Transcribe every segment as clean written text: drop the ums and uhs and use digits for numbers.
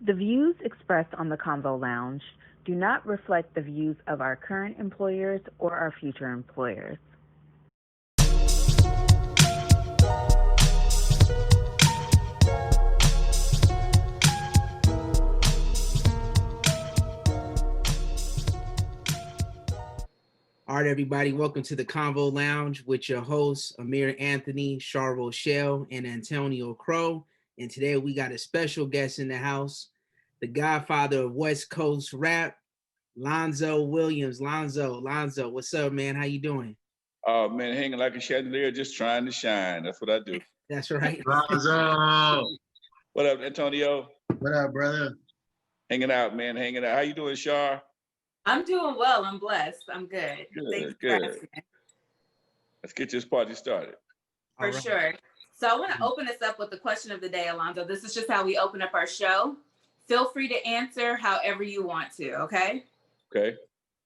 The views expressed on the Convo Lounge do not reflect the views of our current employers or our future employers. All right, everybody, welcome to the Convo Lounge with your hosts, Amir Anthony, Char Rochelle, and Antonio Crow. And today we got a special guest in the house, the Godfather of West Coast rap, Alonzo Williams. Lonzo, what's up, man? How you doing? Oh, man, hanging like a chandelier, just trying to shine. That's what I do. That's right. Lonzo. What up, Antonio? What up, brother? Hanging out, man, hanging out. How you doing, Char? I'm doing well. I'm blessed. I'm good. Good. Let's get this party started. For sure. So I want to open us up with the question of the day, Alonzo. This is just how we open up our show. Feel free to answer however you want to, okay? Okay.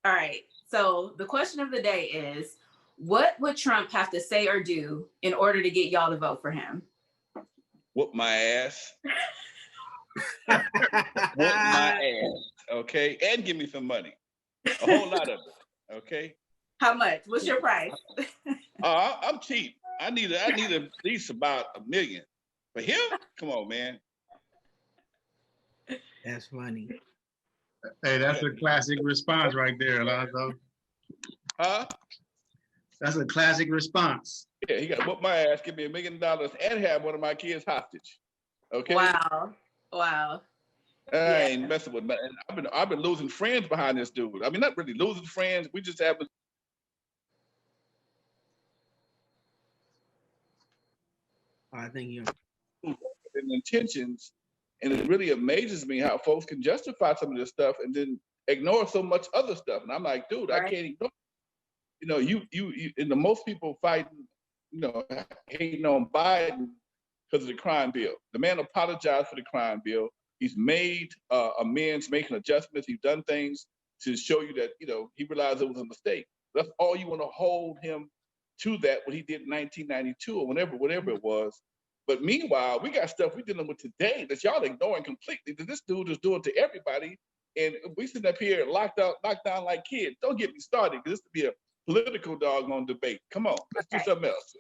All right. So the question of the day is, what would Trump have to say or do in order to get y'all to vote for him? Whoop my ass. Whoop my ass, okay? And give me some money. A whole lot of it, okay? How much? What's your price? I'm cheap. I need at least about $1 million. For him? Come on, man. That's funny. Hey, that's a classic response right there, Alonzo. Huh? That's a classic response. Yeah, he got to whoop my ass, give me $1 million, and have one of my kids hostage. Okay? Wow. I ain't messing with nothing. I've been losing friends behind this dude. I mean, not really losing friends. We just haven't. I think you're intentions, and it really amazes me how folks can justify some of this stuff and then ignore so much other stuff. And I'm like, dude, right. I can't ignore. You know, you and the most people fighting, hating on Biden because of the crime bill. The man apologized for the crime bill. He's made amends, making adjustments. He's done things to show you that, he realized it was a mistake. That's all you want to hold him to, that what he did in 1992 or whatever it was. But meanwhile, we got stuff we're dealing with today that y'all ignoring completely, that this dude is doing to everybody. And we sitting up here locked down like kids. Don't get me started, because this would be a political doggone debate. Come on, let's do something else.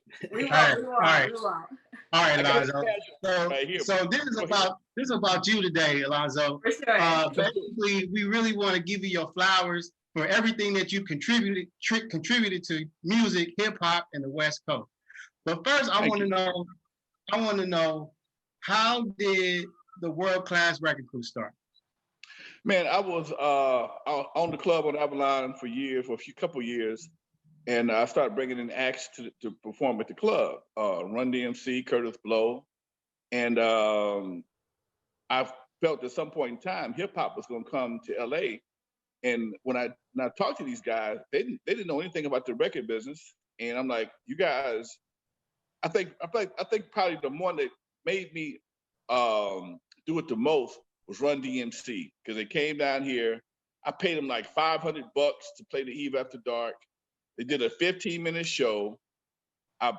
All right, Alonzo. So this is about you today, Alonzo. For sure. Basically, we really want to give you your flowers for everything that you contributed to music, hip hop, and the West Coast. But first, I want to know, how did the World Class Wreckin Crew start? Man, I was on the club on Avalon for a couple years, and I started bringing in acts to perform at the club. Run DMC, Kurtis Blow, and I felt at some point in time hip hop was going to come to LA. And when I talked to these guys, they didn't know anything about the record business, and I'm like, you guys, I think probably the one that made me do it the most was Run DMC, because they came down here. I paid them like $500 to play the Eve After Dark. They did a 15-minute show. I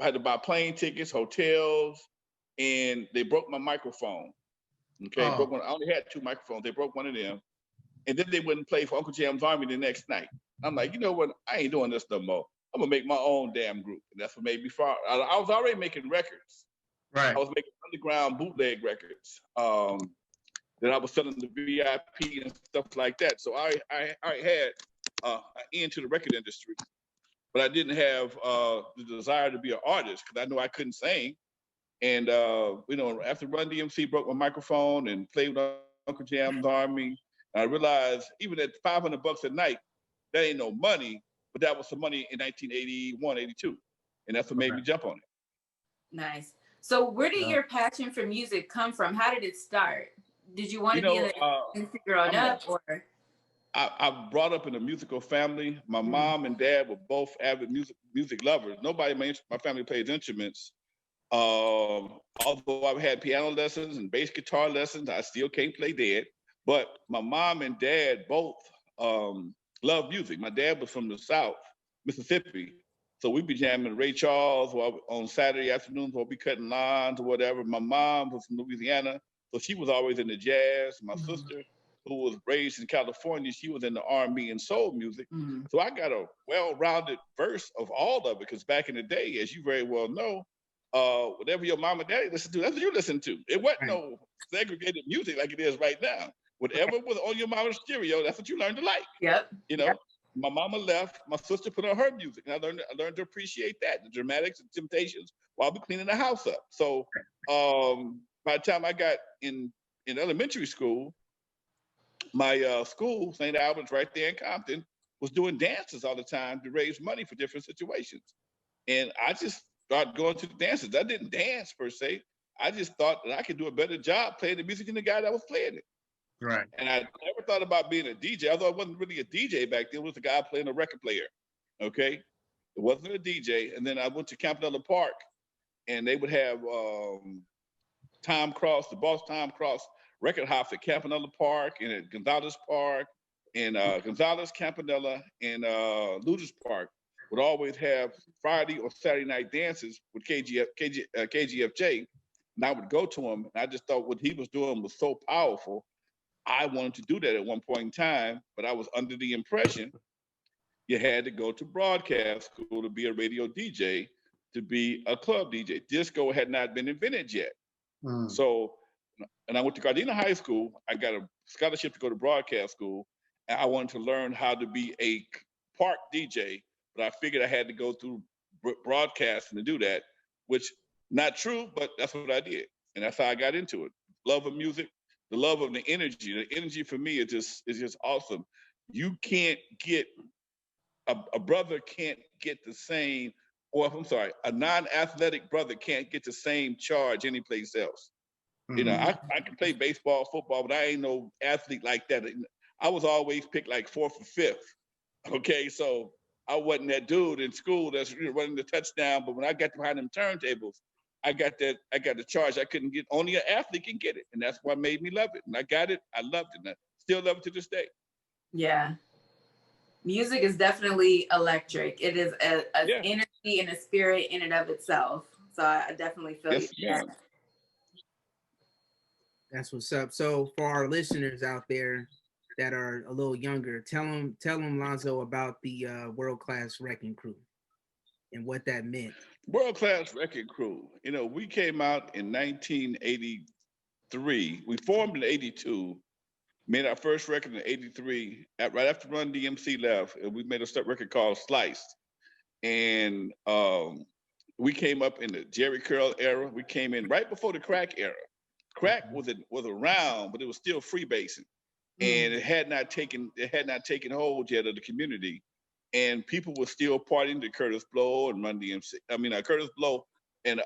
had to buy plane tickets, hotels, and they broke my microphone. Okay, broke one. I only had 2 microphones. They broke one of them, and then they wouldn't play for Uncle Jam's Army the next night. I'm like, you know what? I ain't doing this no more. I'm gonna make my own damn group, and that's what made me far. I was already making records. Right. I was making underground bootleg records. That I was selling the VIP and stuff like that. So I had an end to the record industry, but I didn't have the desire to be an artist, because I knew I couldn't sing. And after Run DMC broke my microphone and played with Uncle Jam's Army, I realized even at $500 a night, that ain't no money, but that was some money in 1981, 82. And that's what made me jump on it. Nice. So where did your passion for music come from? How did it start? Did you want to be in the industry growing up, or? I brought up in a musical family. My mom and dad were both avid music lovers. Nobody in my family plays instruments. Although I've had piano lessons and bass guitar lessons, I still can't play dead. But my mom and dad both love music. My dad was from the South, Mississippi. So we'd be jamming Ray Charles on Saturday afternoons, or we'd be cutting lawns or whatever. My mom was from Louisiana. So she was always in the jazz. My sister, who was raised in California, she was in the R&B and soul music. So I got a well-rounded verse of all of it, because back in the day, as you very well know, whatever your mom and daddy listened to, that's what you listened to. It wasn't no segregated music like it is right now. Whatever was on your mama's stereo, that's what you learned to like. Yep. You know, my mama left, my sister put on her music, and I learned to appreciate that, the dramatics and temptations while we cleaning the house up. So by the time I got in elementary school, my school, St. Albert's right there in Compton, was doing dances all the time to raise money for different situations. And I just started going to the dances. I didn't dance per se. I just thought that I could do a better job playing the music than the guy that was playing it. Right. And I never thought about being a DJ. Although I wasn't really a DJ back then. It was the guy playing a record player. Okay. It wasn't a DJ. And then I went to Campanella Park, and they would have Tom Cross, the boss Tom Cross record hops at Campanella Park and at Gonzalez Park and Gonzalez, Campanella, and Lueders Park would always have Friday or Saturday night dances with KGFJ. And I would go to him, and I just thought what he was doing was so powerful. I wanted to do that at one point in time, but I was under the impression you had to go to broadcast school to be a radio DJ, to be a club DJ. Disco had not been invented yet. So, and I went to Gardena High School. I got a scholarship to go to broadcast school, and I wanted to learn how to be a park DJ, but I figured I had to go through broadcasting to do that, which not true, but that's what I did. And that's how I got into it. Love of music, the love of the energy. The energy for me is just awesome. You can't get, a brother can't get the same, or I'm sorry, a non-athletic brother can't get the same charge anyplace else. You know, I can play baseball, football, but I ain't no athlete like that. I was always picked like 4th or 5th. Okay, so I wasn't that dude in school that's running the touchdown, but when I got behind them turntables, I got the charge I couldn't get. Only an athlete can get it, and that's what made me love it. And I got it, I loved it, and I still love it to this day. Yeah. Music is definitely electric. It is an energy and a spirit in and of itself. So I definitely feel you. Yeah. That's what's up. So for our listeners out there that are a little younger, tell them, Lonzo, about the World Class Wreckin Crew and what that meant. World Class Wreckin Crew. You know, we came out in 1983. We formed in 82. Made our first record in 83, right after Run DMC left, and we made a record called Sliced. And we came up in the Jerry Curl era. We came in right before the crack era. Crack was around, but it was still freebasing, and it had not taken hold yet of the community, and people were still partying to Kurtis Blow and Run DMC. I mean, Kurtis Blow and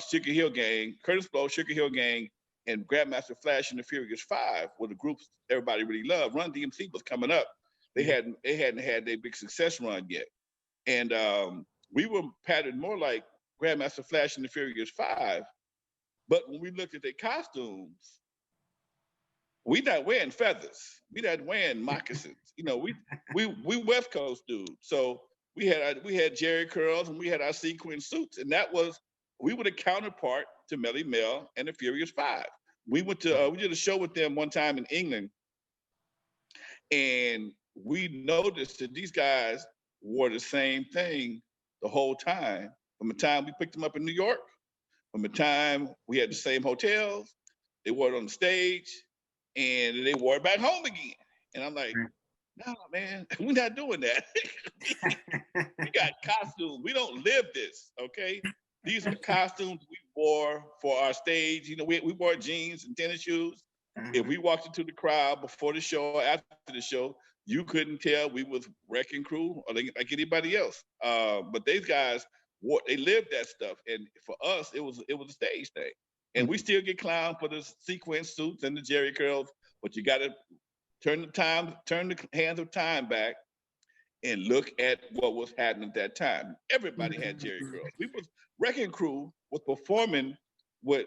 Sugar Hill Gang, Kurtis Blow, Sugar Hill Gang, and Grandmaster Flash and the Furious Five were the groups everybody really loved. Run DMC was coming up. They hadn't had their big success run yet, and we were patterned more like Grandmaster Flash and the Furious Five. But when we looked at their costumes, we not wearing feathers. We not wearing moccasins. You know, we West Coast dudes. So we had Jerry curls and we had our sequin suits, and we were the counterpart to Melly Mel and the Furious Five. We went to we did a show with them one time in England, and we noticed that these guys wore the same thing the whole time. From the time we picked them up in New York, from the time we had the same hotels, they wore it on the stage, and they wore it back home again. And I'm like, no, man, we're not doing that. We got costumes. We don't live this, okay? These are costumes we wore for our stage. You know, we wore jeans and tennis shoes. If we walked into the crowd before the show or after the show, you couldn't tell we was Wreckin' Crew or like anybody else. But these guys, they lived that stuff, and for us, it was a stage thing. And we still get clowned for the sequin suits and the Jerry curls, but you got to turn the hands of time back and look at what was happening at that time. Everybody had Jerry curls. Wreckin' Crew was performing with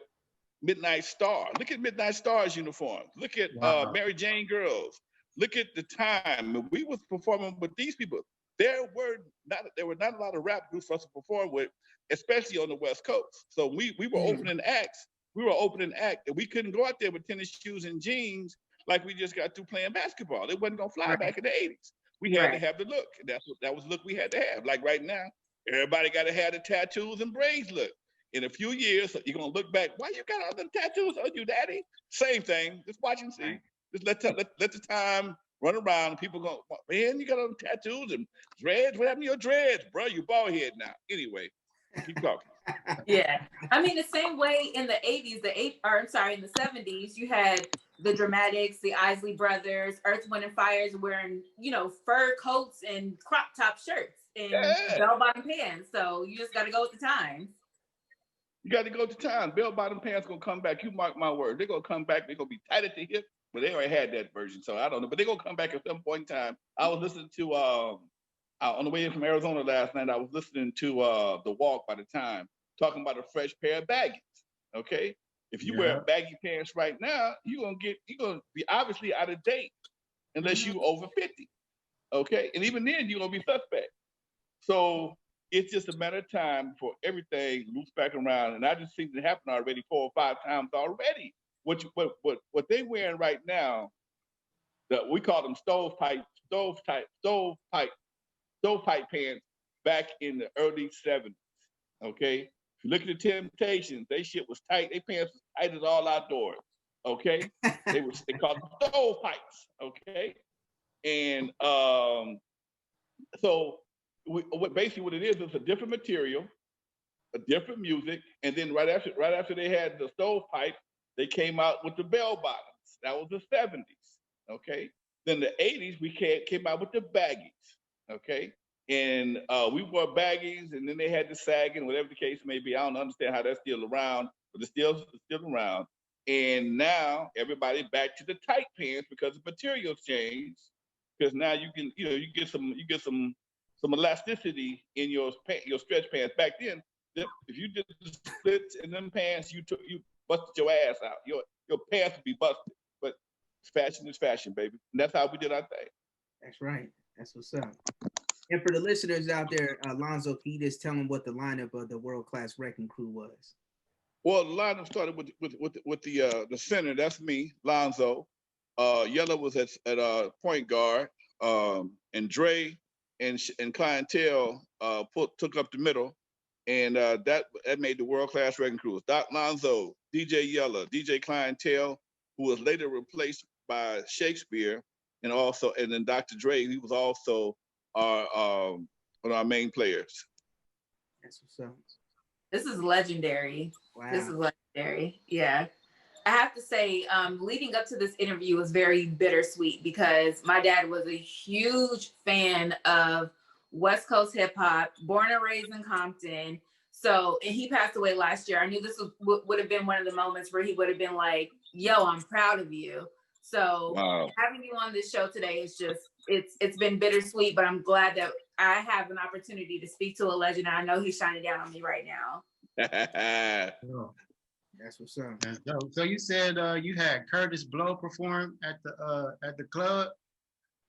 Midnight Star. Look at Midnight Star's uniforms. Look at Mary Jane Girls. Look at the time. We was performing with these people. There were not a lot of rap groups for us to perform with, especially on the West Coast. So we were opening acts we were opening act, and we couldn't go out there with tennis shoes and jeans like we just got through playing basketball. It wasn't gonna fly back in the 80s. We had to have the look. That was the look we had to have. Like right now, everybody got to have the tattoos and braids look. In a few years, you're gonna look back. Why you got all them tattoos on you, Daddy? Same thing. Just watch and see. Right. Just let the time run around. And people go, man, you got all them tattoos and dreads. What happened to your dreads, bro? You bald head now. Anyway, keep talking. Yeah, I mean the same way in the 80s, in the 70s, you had the Dramatics, the Isley Brothers, Earth, Wind and Fire's wearing, fur coats and crop top shirts and bell-bottom pants. So you just got to go with the times. You got to go to time. Bell-bottom pants gonna come back. You mark my word. They're gonna come back. They're gonna be tight at the hip, but they already had that version, so I don't know. But they're gonna come back at some point in time. I was listening to on the way in from Arizona last night. I was listening to The Walk by the Time, talking about a fresh pair of baggies. Okay, if you wear baggy pants right now, you're gonna be obviously out of date unless you over 50. Okay, and even then you're gonna be suspect. So it's just a matter of time before everything loops back around, and I just seen it happen already 4 or 5 times already. What they wearing right now, that we call them stovepipe pants back in the early 70s. Okay, if you look at the Temptations, they shit was tight. They pants was tight as all outdoors. Okay, they called them stovepipes. Okay, and so. What it is a different material, a different music, and then right after they had the stovepipe, they came out with the bell bottoms. That was the 70s. Okay. Then the 80s we came out with the baggies. Okay. And we wore baggies, and then they had the sagging, whatever the case may be. I don't understand how that's still around, but it's still around. And now everybody back to the tight pants because the materials changed. Because now you get some elasticity in your stretch pants. Back then, if you did the splits in them pants, you busted your ass out. Your pants would be busted. But fashion is fashion, baby. And that's how we did our thing. That's right. That's what's up. And for the listeners out there, Lonzo, can you just tell them what the lineup of the World Class Wreckin Crew was? Well, the lineup started with the center. That's me, Lonzo. Yella was at point guard, and Dre and Clientele took up the middle, and that made the World Class Wreckin Crew. Doc Lonzo, DJ Yella, DJ Clientele, who was later replaced by Shakespeare, and then Dr. Dre, he was also one of our main players. That's what's up. This is legendary. Wow. This is legendary. Yeah. I have to say, leading up to this interview was very bittersweet because my dad was a huge fan of West Coast hip hop, born and raised in Compton. So, and he passed away last year. I knew this would have been one of the moments where he would have been like, yo, I'm proud of you. So having you on this show today is just, it's been bittersweet, but I'm glad that I have an opportunity to speak to a legend. I know he's shining down on me right now. That's what's up. That's dope. So you said you had Kurtis Blow perform at the club?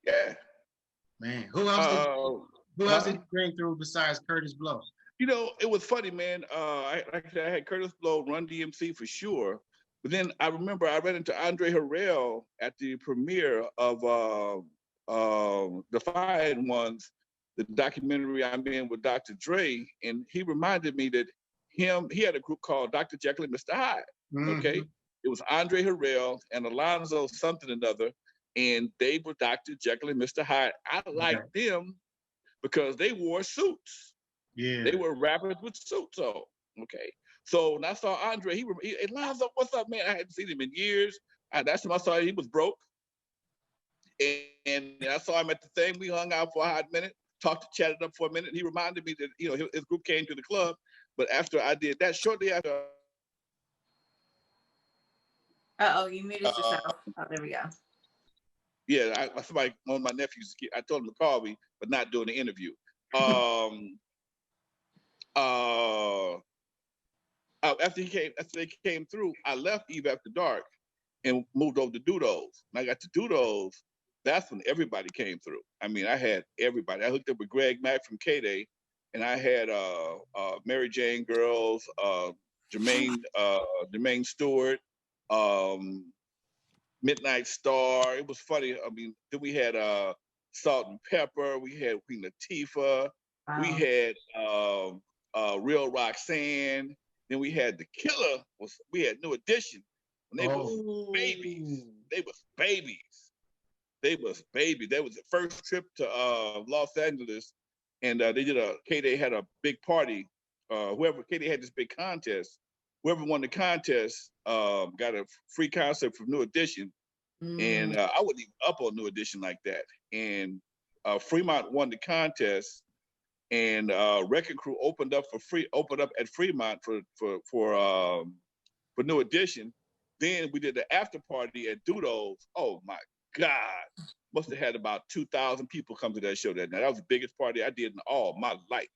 Yeah. Man, who else did you bring through besides Kurtis Blow? It was funny, man. I had Kurtis Blow, Run DMC for sure. But then I remember I ran into Andre Harrell at the premiere of Defiant Ones, the documentary I'm in with Dr. Dre, and he reminded me that he had a group called Dr. Jekyll and Mr. Hyde. Mm-hmm. Okay, it was Andre Harrell and Alonzo something or another, and they were Dr. Jekyll and Mr. Hyde. I liked them because they wore suits. Yeah, they were rappers with suits on. Okay, so when I saw Andre, he Alonzo, what's up, man? I hadn't seen him in years. That's when I saw he was broke, and I saw him at the thing. We hung out for a hot minute, chatted up for a minute. He reminded me that his group came to the club. But after I did that, shortly after. You muted yourself. Oh, there we go. Yeah, somebody, one of my nephews, I told him to call me, but not during the interview. After they came through, I left Eve After Dark and moved over to Dudos. And I got to Dudos, that's when everybody came through. I mean, I had everybody. I hooked up with Greg Mack from K-Day. And I had Mary Jane Girls, Jermaine Stewart, Midnight Star. It was funny. I mean, then we had Salt and Pepper. We had Queen Latifah. Wow. We had Real Roxanne. Then we had The Killer. We had New Edition. And they was babies. They was babies. They was babies. That was the first trip to Los Angeles, and K-Day had a big party. K-Day had this big contest. Whoever won the contest got a free concert from New Edition. And I wasn't even up on New Edition like that. And Fremont won the contest, and Wreckin Crew opened up at Fremont for New Edition. Then we did the after party at Dudo's. Oh my God. Must have had about 2,000 people come to that show that night. That was the biggest party I did in all my life.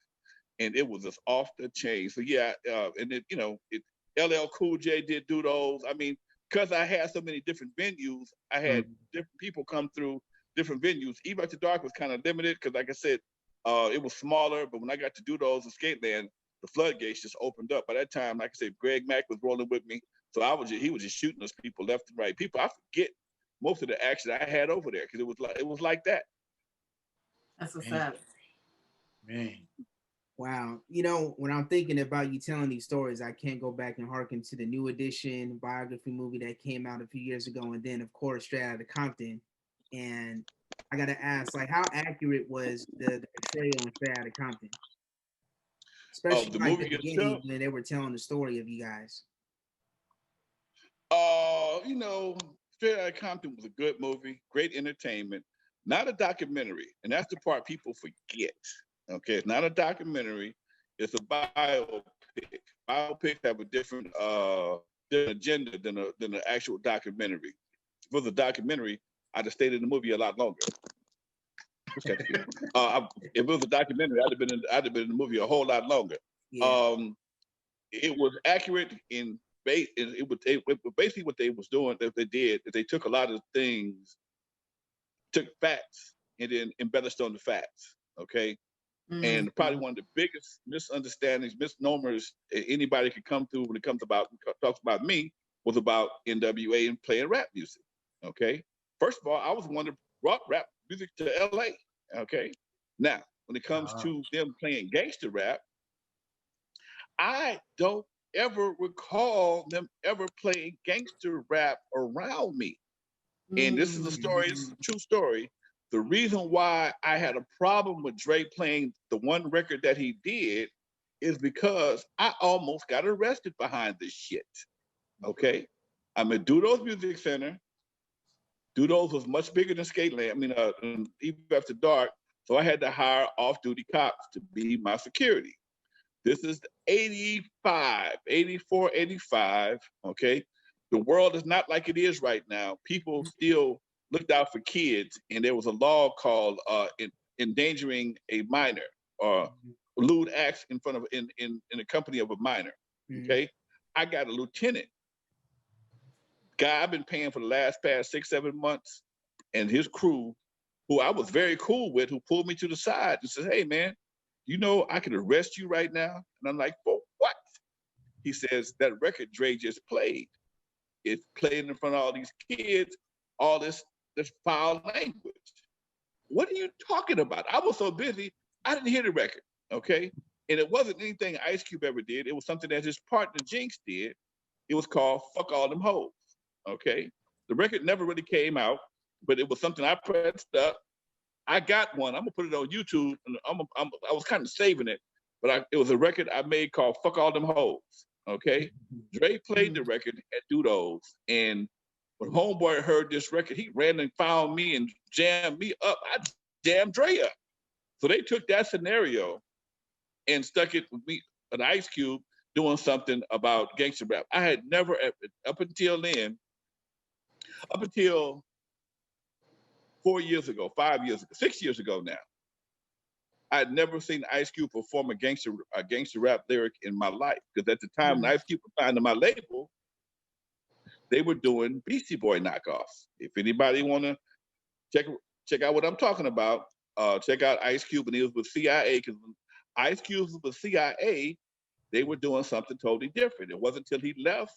And it was just off the chain. So yeah, and then, LL Cool J did Dudo's. I mean, because I had so many different venues, I had different people come through different venues. Even After Dark was kind of limited because, like I said, it was smaller. But when I got to Dudo's and Skateland, the floodgates just opened up. By that time, like I said, Greg Mack was rolling with me. So he was just shooting us people left and right. People, I forget most of the action I had over there because it was like that. That's what's up. Man. Wow. When I'm thinking about you telling these stories, I can't go back and hearken to the New Edition biography movie that came out a few years ago. And then, of course, Straight Outta Compton. And I got to ask, how accurate was the portrayal in Straight Outta Compton? Especially the movie the beginning when they were telling the story of you guys. Straight Outta Compton was a good movie, great entertainment, not a documentary. And that's the part people forget. Okay, it's not a documentary. It's a biopic. Biopics have a different agenda than an actual documentary. If it was a documentary, I'd have stayed in the movie a lot longer. If it was a documentary, I'd have been in the movie a whole lot longer. Yeah. It was accurate in base. Basically what they was doing. That they did is they took a lot of things, took facts, and then embellished on the facts. Okay. And probably one of the biggest misunderstandings, misnomers anybody could come through when it talks about me was about NWA and playing rap music. Okay. First of all, I was the one that brought rap music to LA. Okay. Now, when it comes to them playing gangster rap, I don't ever recall them ever playing gangster rap around me. And this is a story, it's a true story. The reason why I had a problem with Dre playing the one record that he did is because I almost got arrested behind this shit. Okay? I'm at Dudo's Music Center. Dudo's was much bigger than Skateland. I mean, even After Dark. So I had to hire off-duty cops to be my security. This is 85, 84, 85. Okay? The world is not like it is right now. People still looked out for kids, and there was a law called endangering a minor or lewd acts in the company of a minor. Okay, I got a lieutenant guy I've been paying for the past 6-7 months, and his crew, who I was very cool with, who pulled me to the side and says, "Hey man, I could arrest you right now." And I'm like, "For what?" He says, "That record Dre just played, it's played in front of all these kids, all this foul language. What are you talking about?" I was so busy, I didn't hear the record, okay? And it wasn't anything Ice Cube ever did. It was something that his partner Jinx did. It was called Fuck All Them Hoes, okay? The record never really came out, but it was something I pressed up. I got one. I'm gonna put it on YouTube, and I was kind of saving it, but it was a record I made called Fuck All Them Hoes, okay? Dre played the record at Dudo's, and when Homeboy heard this record, he ran and found me and jammed me up. I jammed Dre up. So they took that scenario and stuck it with me, an Ice Cube, doing something about gangster rap. I had never, up until 4 years ago, 5 years ago, 6 years ago now, I had never seen Ice Cube perform a gangster rap lyric in my life. Because at the time when Ice Cube was signed to my label, they were doing Beastie Boy knockoffs. If anybody want to check out what I'm talking about, check out Ice Cube, and he was with CIA. Because Ice Cube was with CIA, they were doing something totally different. It wasn't until he left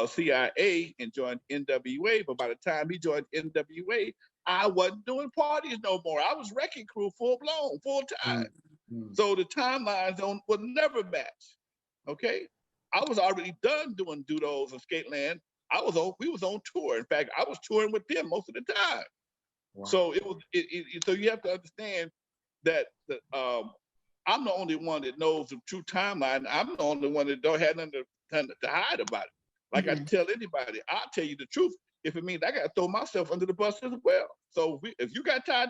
CIA and joined NWA, but by the time he joined NWA, I wasn't doing parties no more. I was wrecking crew full blown, full time. So the timelines would never match. Okay, I was already done doing doodles and Skateland. We was on tour. In fact, I was touring with them most of the time. Wow. So so you have to understand that I'm the only one that knows the true timeline. I'm the only one that don't have nothing to hide about it. Like I tell anybody, I'll tell you the truth if it means I got to throw myself under the bus as well. So if you got tire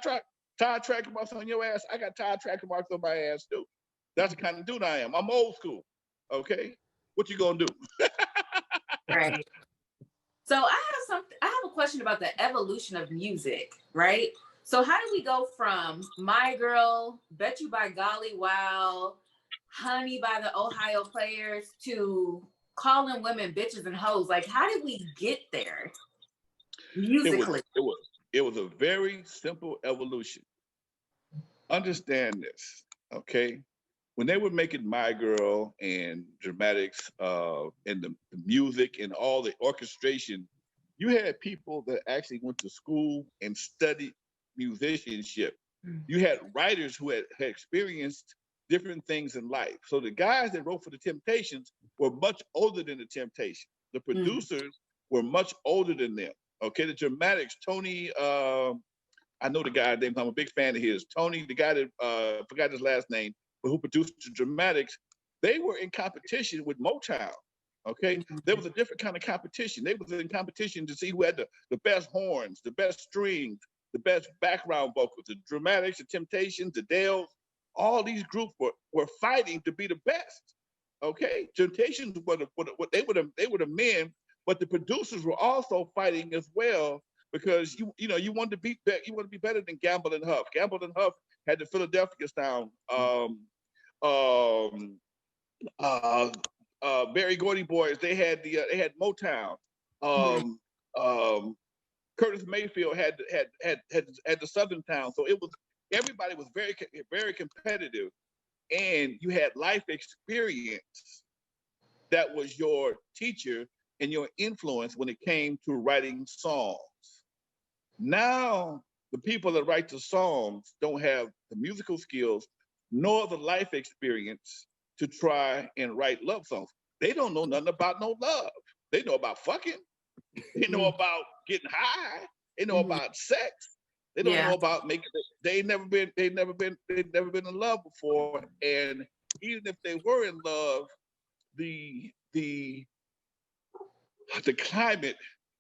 tracking marks on your ass, I got tire tracking marks on my ass too. That's the kind of dude I am. I'm old school. Okay, what you gonna do? Right. So I have a question about the evolution of music, right? So how do we go from My Girl, Bet You by Golly Wow, Honey by the Ohio Players to calling women bitches and hoes? Like, how did we get there musically? It was a very simple evolution. Understand this, okay? When they were making My Girl and Dramatics and the music and all the orchestration, you had people that actually went to school and studied musicianship. You had writers who had experienced different things in life. So the guys that wrote for the Temptations were much older than the Temptations. The producers were much older than them. Okay, the Dramatics, Tony, I know the guy named, I'm a big fan of his. Tony, the guy that forgot his last name, but who produced the Dramatics, they were in competition with Motown. Okay, there was a different kind of competition. They was in competition to see who had the best horns, the best strings, the best background vocals. The Dramatics, the Temptations, the Dales, all these groups were fighting to be the best. Okay, Temptations were they were the men, but the producers were also fighting as well because you wanted to be better than Gamble and Huff. Gamble and Huff had the Philadelphia sound. Berry Gordy Boys, they had Motown. Curtis Mayfield had the Southern Town. So everybody was very, very competitive, and you had life experience that was your teacher and your influence when it came to writing songs. Now, the people that write the songs don't have the musical skills nor the life experience to try and write love songs. They don't know nothing about no love. They know about fucking. They know about getting high. They know about sex. They don't know about making it. They've never been in love before. And even if they were in love, the climate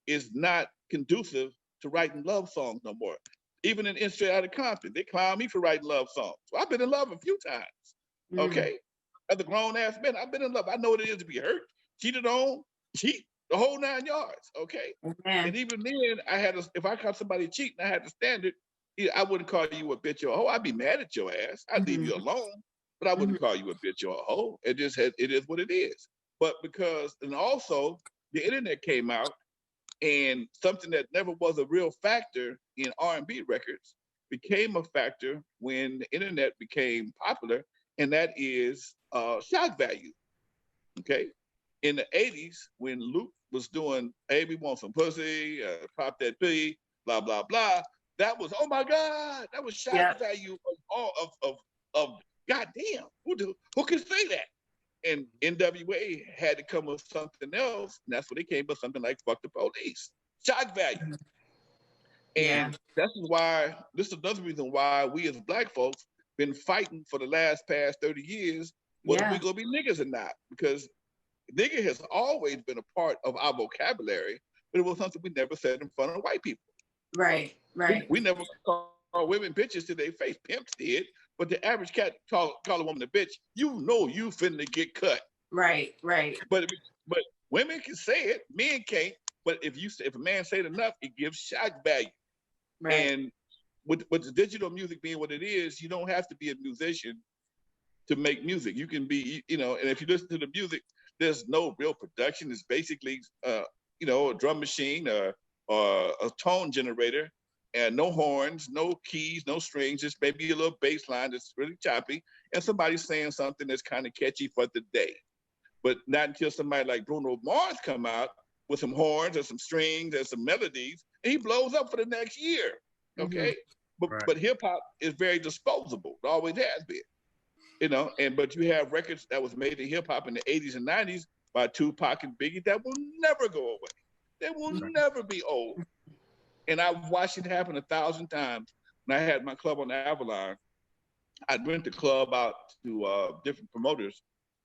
is not conducive to writing love songs no more. Even in Straight Outta Compton, they clown me for writing love songs. So I've been in love a few times. Okay. As a grown ass man, I've been in love. I know what it is to be hurt, cheated on, the whole 9 yards. Okay. And even then, if I caught somebody cheating, I had the standard. I wouldn't call you a bitch or a hoe. I'd be mad at your ass. I'd leave you alone, but I wouldn't call you a bitch or a hoe. It is what it is. But and also the internet came out, and something that never was a real factor in R&B records became a factor when the internet became popular, and that is shock value. Okay, in the 80s, when Luke was doing "Hey, we want some pussy," "Pop that P," blah blah blah, that was, oh my God, that was shock value of goddamn, who can say that? And NWA had to come with something else, and that's when they came with something like "Fuck the Police," shock value. And this is another reason why we as Black folks been fighting for the past 30 years, whether we gonna be niggas or not, because nigga has always been a part of our vocabulary, but it was something we never said in front of white people. Right. We never call women bitches to their face. Pimps did, but the average cat call a woman a bitch, you finna get cut. Right. But women can say it, men can't. But if a man say it enough, it gives shock value. Right. And with the digital music being what it is, you don't have to be a musician to make music. You can be, and if you listen to the music, there's no real production. It's basically, a drum machine or a tone generator, and no horns, no keys, no strings, just maybe a little bass line that's really choppy, and somebody saying something that's kind of catchy for the day. But not until somebody like Bruno Mars come out with some horns and some strings and some melodies, and he blows up for the next year. Okay, but hip hop is very disposable. It always has been, you know. But you have records that was made in hip hop in the 80s and 90s by Tupac and Biggie that will never go away. They will never be old. And I've watched it happen 1,000 times. When I had my club on Avalon, I'd rent the club out to different promoters,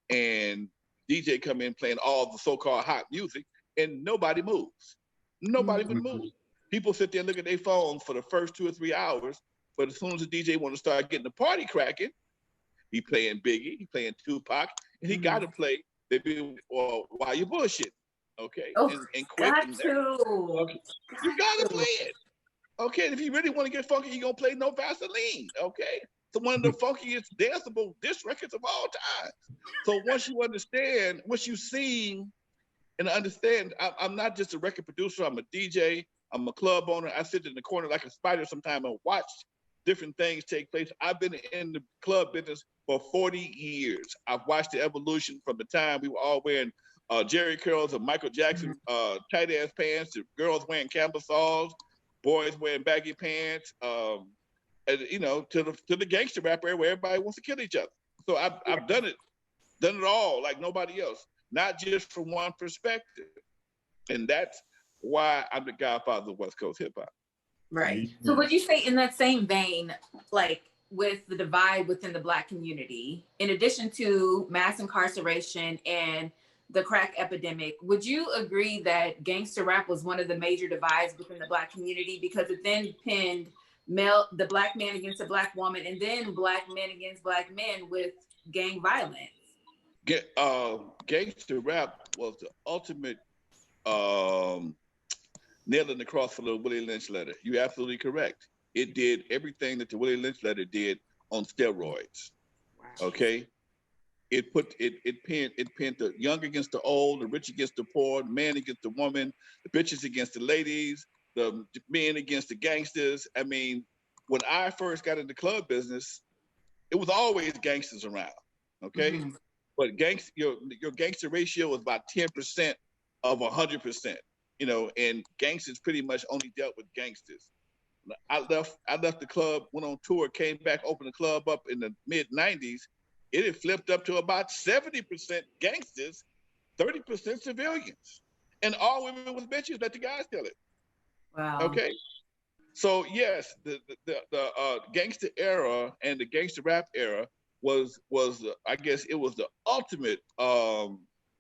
and DJ come in playing all the so-called hot music, and nobody moves. Nobody would move. People sit there and look at their phones for the first 2 or 3 hours, but as soon as the DJ want to start getting the party cracking, he playing Biggie, he playing Tupac, and he got to play Baby or Why You Bullshit. Okay, and quick. Got and to. Okay. You gotta play it. Okay, and if you really want to get funky, you're gonna play No Vaseline. Okay, so one of the funkiest danceable disc records of all time. So once you understand, once you see and understand, I'm not just a record producer. I'm a DJ. I'm a club owner. I sit in the corner like a spider sometimes and watch different things take place. I've been in the club business for 40 years. I've watched the evolution from the time we were all wearing Jerry curls and Michael Jackson tight ass pants, to girls wearing camisoles, boys wearing baggy pants, and you know, to the gangster rap era where everybody wants to kill each other. So I've done it all like nobody else, not just from one perspective, and that's why I'm the godfather of West Coast hip hop. Right. So would you say in that same vein, like with the divide within the Black community, in addition to mass incarceration and the crack epidemic, would you agree that gangster rap was one of the major divides within the Black community, because it then pinned the Black man against the Black woman, and then Black men against Black men with gang violence? Gangster rap was the ultimate nail in the cross for the Willie Lynch letter. You're absolutely correct. It did everything that the Willie Lynch letter did on steroids. Wow. Okay. It pinned the young against the old, the rich against the poor, the man against the woman, the bitches against the ladies, the men against the gangsters. I mean, when I first got into club business, it was always gangsters around. Okay. But your gangster ratio was about 10% of 100%. You know, and gangsters pretty much only dealt with gangsters. I left the club, went on tour, came back, opened the club up in the mid-90s. It had flipped up to about 70% gangsters, 30% civilians. And all women was bitches, let the guys tell it. Wow. Okay. So yes, the gangster era and the gangster rap era was I guess it was the ultimate nail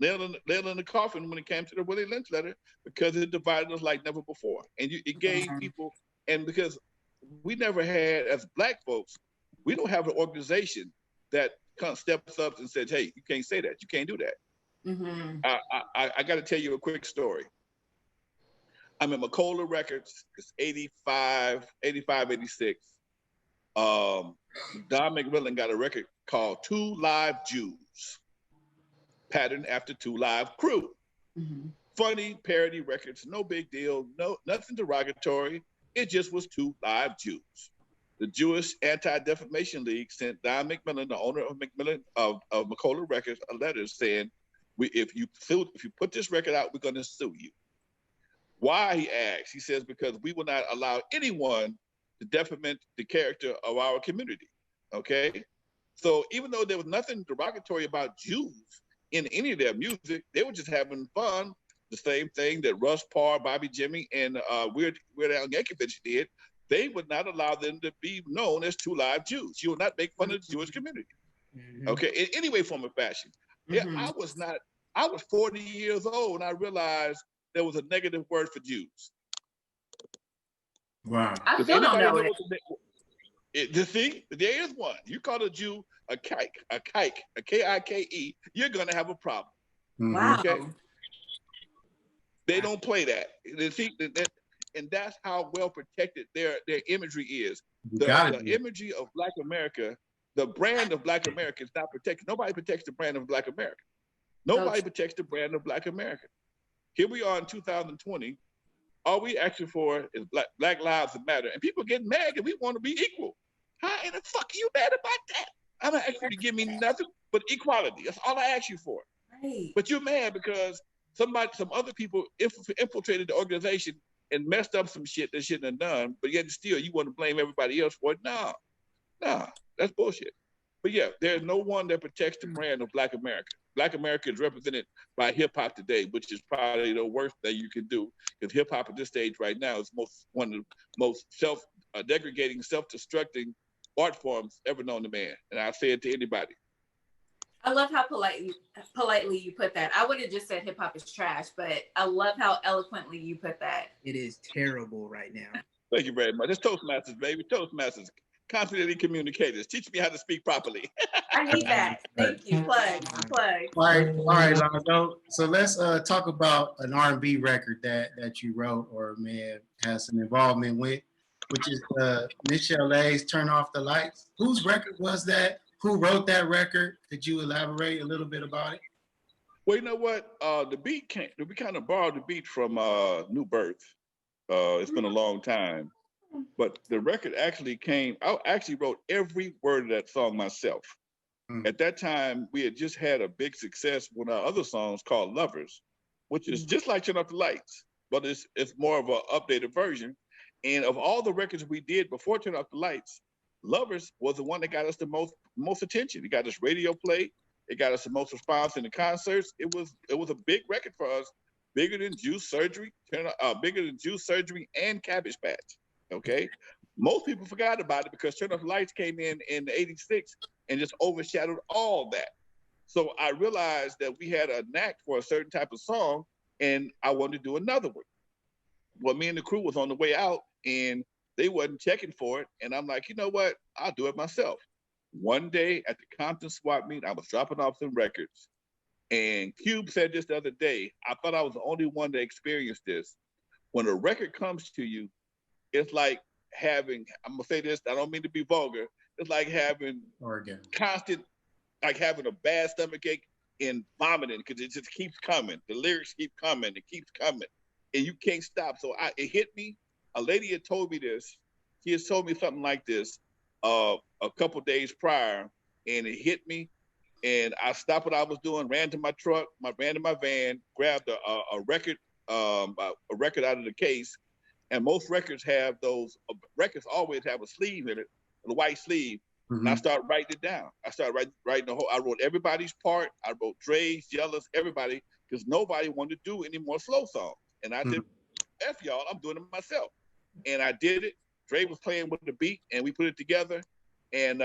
in the coffin when it came to the Willie Lynch letter, because it divided us like never before. And it gave people, and because we never had, as Black folks, we don't have an organization that steps up and says, hey, you can't say that, you can't do that. I got to tell you a quick story. I'm at Macola Records, it's 85, 86. Don McMillan got a record called Two Live Jews, patterned after Two Live Crew. Funny parody records, no big deal, nothing derogatory. It just was Two Live Jews. The Jewish Anti-Defamation League sent Don McMillan, the owner of Macola Records, a letter saying, if you put this record out, we're going to sue you. Why, he asks? He says, because we will not allow anyone to defame the character of our community. Okay? So even though there was nothing derogatory about Jews in any of their music, they were just having fun. The same thing that Russ Parr, Bobby Jimmy, and Weird Al Yankovic did. They would not allow them to be known as Two Live Jews. You will not make fun of the Jewish community. Okay, in any way, form, or fashion. Yeah, I was 40 years old and I realized there was a negative word for Jews. Wow. I still don't know it. You see, there is one. You call a Jew a kike, a K-I-K-E, you're gonna have a problem. Wow. Okay? They don't play that. And that's how well protected their imagery is. The imagery of Black America, the brand of Black America is not protected. Nobody protects the brand of Black America. Nobody protects the brand of Black America. Here we are in 2020, All we asking for is Black Lives Matter. And people get mad and we want to be equal. How in the fuck are you mad about that? I'm not asking you to give me nothing but equality. That's all I ask you for. Right. But you're mad because some other people infiltrated the organization and messed up some shit they shouldn't have done, but yet still you want to blame everybody else for it. Nah, that's bullshit. But yeah, there's no one that protects the brand of Black America. Black America is represented by hip hop today, which is probably the worst thing you can do, because hip hop at this stage right now is one of the most self-degrading, self-destructing art forms ever known to man. And I say it to anybody. I love how politely you put that. I would have just said hip hop is trash, but I love how eloquently you put that. It is terrible right now. Thank you very much. It's Toastmasters, baby. Toastmasters. Confidently communicators. Teach me how to speak properly. I need that. Thank you. Plug. All right, Lonzo. So let's talk about an R&B record that you wrote or may have had some involvement with, which is Michelle A's "Turn Off the Lights." Whose record was that? Who wrote that record? Could you elaborate a little bit about it? Well, you know what? The beat we kind of borrowed the beat from New Birth. It's been a long time. But the record actually I actually wrote every word of that song myself. At that time, we had just had a big success with our other songs called Lovers, which is just like Turn Off the Lights, but it's more of an updated version. And of all the records we did before Turn Off the Lights, Lovers was the one that got us the most attention. It got us radio play. It got us the most response in the concerts. It was a big record for us, bigger than Juice Surgery, bigger than Juice Surgery and Cabbage Patch. Okay, most people forgot about it because Turn Off the Lights came in '86 and just overshadowed all that. So I realized that we had a knack for a certain type of song, and I wanted to do another one. Well, me and the crew was on the way out, and they wasn't checking for it, and I'm like, you know what? I'll do it myself. One day at the Compton swap meet, I was dropping off some records, and Cube said this the other day. I thought I was the only one that experienced this. When a record comes to you, it's like having, I'm gonna say this, I don't mean to be vulgar, it's like having constant, like having a bad stomach ache and vomiting, because it just keeps coming. The lyrics keep coming, it keeps coming, and you can't stop. So it hit me. A lady had told me this. She had told me something like this a couple days prior, and it hit me. And I stopped what I was doing, ran to my truck, ran to my van, grabbed a record out of the case. And most records have those. Records always have a sleeve in it, a white sleeve. Mm-hmm. And I started writing it down. I started writing the whole. I wrote everybody's part. I wrote Dre's, Yella's, everybody, because nobody wanted to do any more slow songs. And I did, F y'all, I'm doing it myself. And I did it. Dre was playing with the beat, and we put it together. And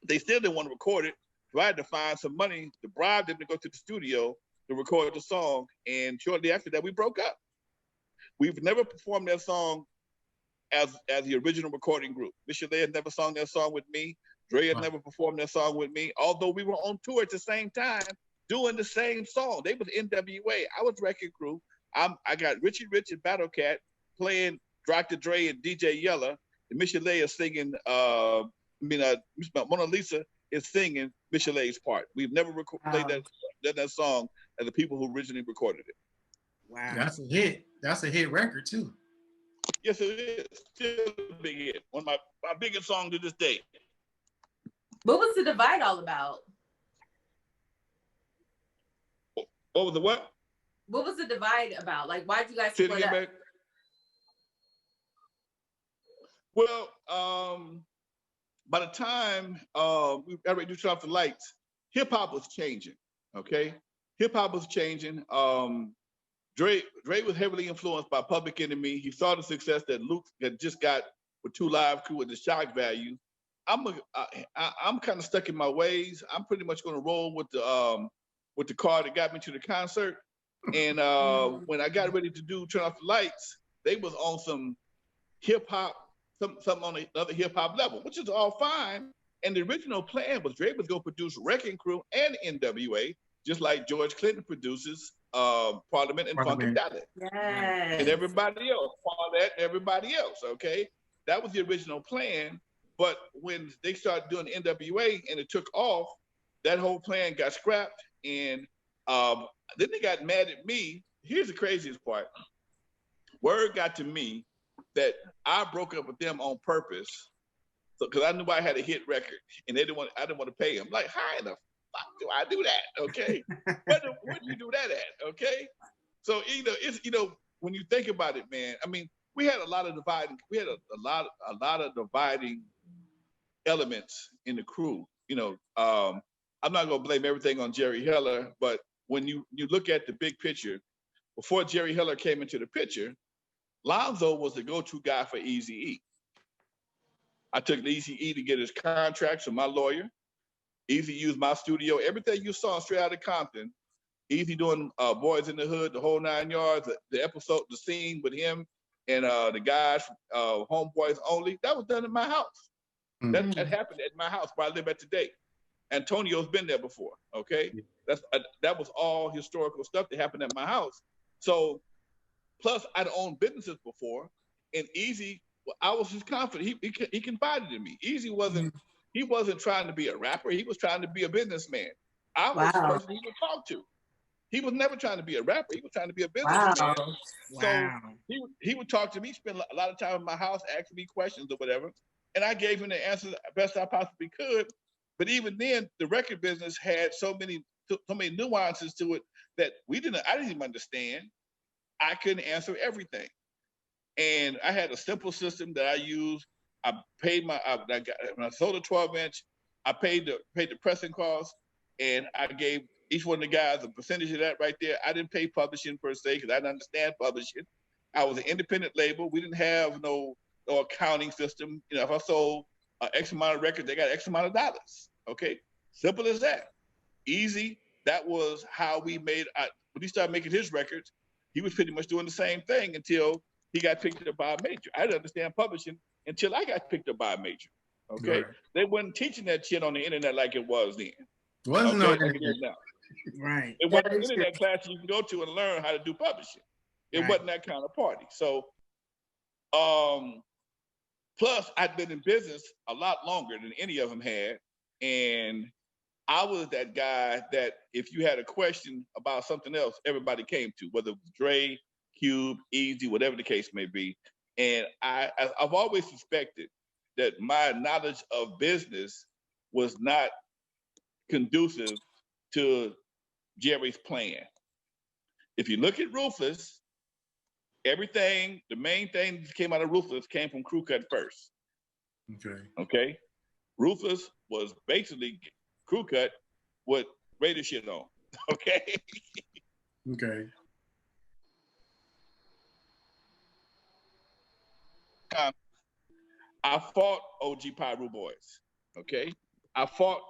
they still didn't want to record it, so I had to find some money to bribe them to go to the studio to record the song. And shortly after that, we broke up. We've never performed that song as the original recording group. Michelle had never sung that song with me. Dre had never performed that song with me, although we were on tour at the same time doing the same song. They was NWA. I was Wreckin Crew. I got Richie Rich and Battle Cat playing Dr. Dre and DJ Yella. And Michelle is singing, Mona Lisa is singing Michelle's part. We've never played that song as the people who originally recorded it. Wow. That's a hit. That's a hit record too. Yes, it is. Still a big hit. One of my biggest songs to this day. What was The Divide all about? What was the what? What was The Divide about? Like, why'd you guys split up? Well, by the time we already Turn Off the Lights, hip hop was changing. Okay, hip hop was changing. Dre was heavily influenced by Public Enemy. He saw the success that Luke had just got with 2 Live Crew and the shock value. I'm kind of stuck in my ways. I'm pretty much going to roll with the car that got me to the concert. And when I got ready to do Turn Off the Lights, they was on some hip hop, something on another hip hop level, which is all fine. And the original plan was Dre was going to produce Wreckin Crew and NWA, just like George Clinton produces Parliament and Funkadelic. Yes. And everybody else, Paulette, everybody else, okay? That was the original plan. But when they started doing NWA and it took off, that whole plan got scrapped. And then they got mad at me. Here's the craziest part. word got to me that I broke up with them on purpose, because I knew I had a hit record, and I didn't want to pay them. Like, how in the fuck do I do that? Okay, where do you do that at? Okay, so it's when you think about it, man. I mean, we had a lot of dividing elements in the crew. I'm not gonna blame everything on Jerry Heller, but when you look at the big picture, before Jerry Heller came into the picture, Lonzo was the go-to guy for Eazy-E. I took Eazy-E to get his contracts from my lawyer. Eazy used my studio. Everything you saw straight out of Compton, Eazy doing Boys in the Hood, the whole 9 yards, the episode, the scene with him and the guys, Homeboys Only, that was done in my house. That happened at my house where I live at today. Antonio's been there before, okay? That was all historical stuff that happened at my house. So, plus I'd owned businesses before, and Eazy, I was just confident. He confided in me. Eazy wasn't trying to be a rapper. He was trying to be a businessman. I was the person he would talk to. He was never trying to be a rapper. He was trying to be a businessman. So he would talk to me, spend a lot of time in my house, asking me questions or whatever, and I gave him the answers best I possibly could. But even then, the record business had so many nuances to it that I didn't even understand. I couldn't answer everything. And I had a simple system that I used. I paid when I sold a 12-inch, I paid the pressing costs, and I gave each one of the guys a percentage of that right there. I didn't pay publishing per se, because I didn't understand publishing. I was an independent label. We didn't have no accounting system. If I sold X amount of records, they got X amount of dollars. Okay, simple as that. Easy. That was how we made. When he started making his records, he was pretty much doing the same thing until he got picked up by a major. I didn't understand publishing until I got picked up by a major. Okay, They wasn't teaching that shit on the internet like it was then. Wasn't no like it is now. Right. It wasn't an internet class you can go to and learn how to do publishing. It wasn't that kind of party. So, plus I'd been in business a lot longer than any of them had, and I was that guy that if you had a question about something else, everybody came to, whether it was Dre, Cube, Eazy, whatever the case may be. And I've always suspected that my knowledge of business was not conducive to Jerry's plan. If you look at Ruthless, the main thing that came out of Ruthless came from Crew Cut first. Okay. Ruthless was basically Crew Cut with Raider shit on. Okay. I fought OG Pyro Boys. Okay. I fought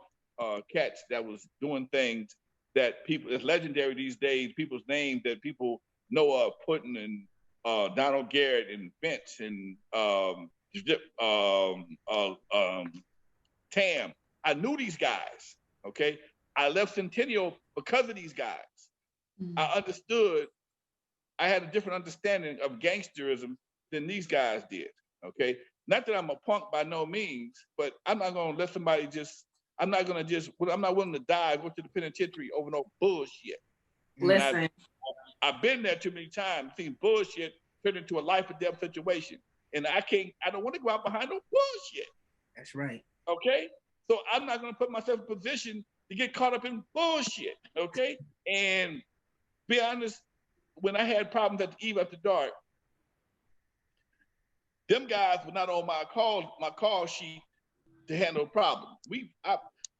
cats that was doing things that people, it's legendary these days, people's names that people know of, Putin and Donald Garrett and Vince and Tam. I knew these guys, okay? I left Centennial because of these guys. I understood, I had a different understanding of gangsterism than these guys did, okay? Not that I'm a punk by no means, but I'm not gonna let somebody I'm not willing to die, go to the penitentiary over no bullshit. Listen. I've been there too many times, seen bullshit turn into a life or death situation. And I don't want to go out behind no bullshit. That's right. Okay? So I'm not going to put myself in a position to get caught up in bullshit. Okay? And be honest, when I had problems at the Eve After Dark, them guys were not on my call sheet to handle the problem.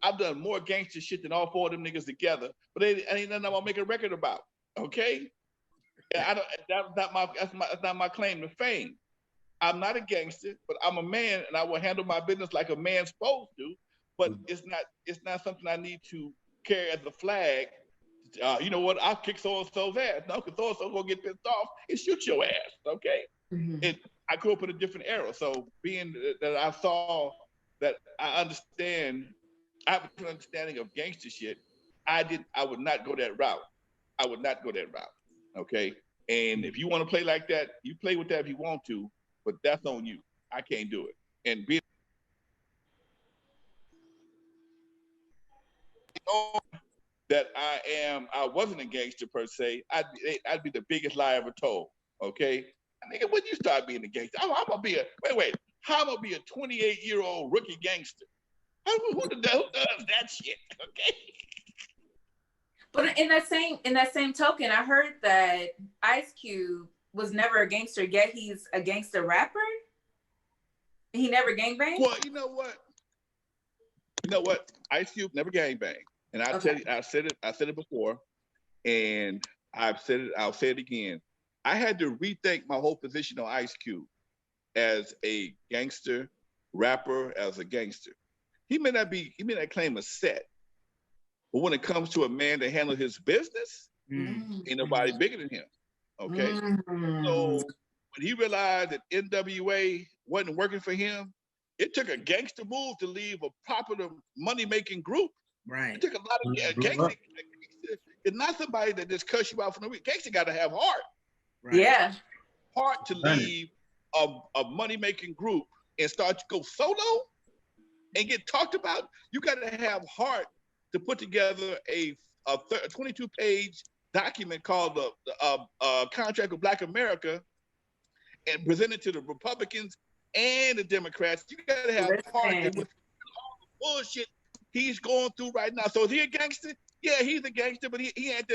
I've done more gangster shit than all four of them niggas together, but ain't nothing I'm gonna make a record about. Okay? That's not my claim to fame. I'm not a gangster, but I'm a man, and I will handle my business like a man's supposed to. But it's not something I need to carry as a flag. You know what? I'll kick so and so's ass. No, because so and so gonna get pissed off and shoot your ass. Okay? I grew up in a different era, so being that I saw that I understand, I have a different understanding of gangster shit. I would not go that route. I would not go that route. Okay? And if you want to play like that, you play with that if you want to, but that's on you. I can't do it. And being that I wasn't a gangster per se, I'd be the biggest lie ever told. Okay? Nigga, when you start being a gangster, I'm gonna be how I'm gonna be a 28-year-old rookie gangster? Who does that shit? Okay. But in that same token, I heard that Ice Cube was never a gangster, yet he's a gangster rapper. He never gangbanged? Well, you know what? Ice Cube never gangbanged. And I'll tell you, I said it before, and I'll say it again. I had to rethink my whole position on Ice Cube as a gangster rapper, as a gangster. He may not claim a set, but when it comes to a man to handle his business, ain't nobody bigger than him. Okay. So when he realized that NWA wasn't working for him, it took a gangster move to leave a popular money-making group. Right. It took a lot of gangster. It's not somebody that just cuss you out for no reason. Gangster got to have heart. Right. Yeah. Heart to leave a money-making group and start to go solo and get talked about. You got to have heart to put together a 22-page document called the Contract with Black America and present it to the Republicans and the Democrats. You got to have heart with all the bullshit he's going through right now. So is he a gangster? Yeah, he's a gangster, but he ain't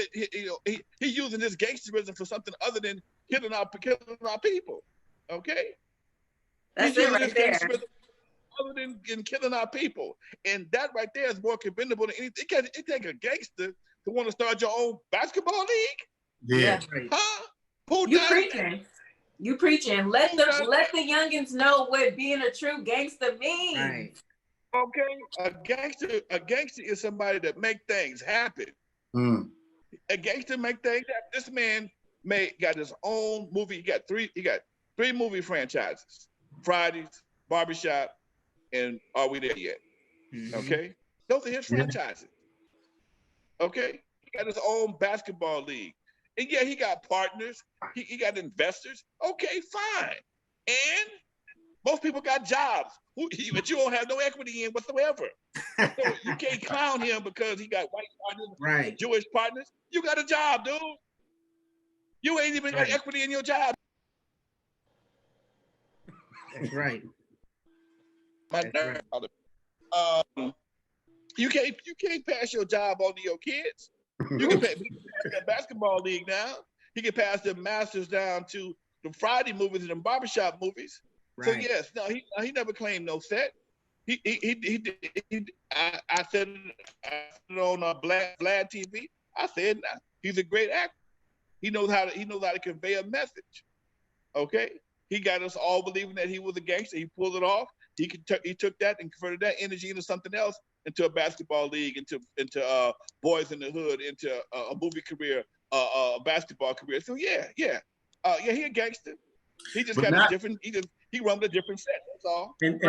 he's using this gangsterism for something other than killing our people. Okay, that's it right there. Other than killing our people, and that right there is more commendable than anything. It take a gangster to want to start your own basketball league. Yeah. Huh? You preaching. Let the youngins know what being a true gangster means. Right. Okay. A gangster is somebody that make things happen. A gangster make things happen. This man got his own movie. He got three movie franchises: Fridays, Barbershop, and Are We There Yet? Okay, those are his franchises. Okay, he got his own basketball league, and yeah, he got partners. He got investors. Okay, fine. And most people got jobs, but you don't have no equity in whatsoever. So you can't clown him because he got white partners, right? Jewish partners. You got a job, dude. You ain't even got equity in your job. That's right. You can't pass your job on to your kids. You can pass that basketball league now. He can pass the masters down to the Friday movies and the barbershop movies. Right. So yes, no, he never claimed no set. I said it on Vlad TV. I said he's a great actor. He knows how to convey a message. Okay, he got us all believing that he was a gangster. He pulled it off. He took that and converted that energy into something else, into a basketball league, into Boys in the Hood, into a movie career, a basketball career. So he a gangster. He just got a different. He run a different set. That's all. And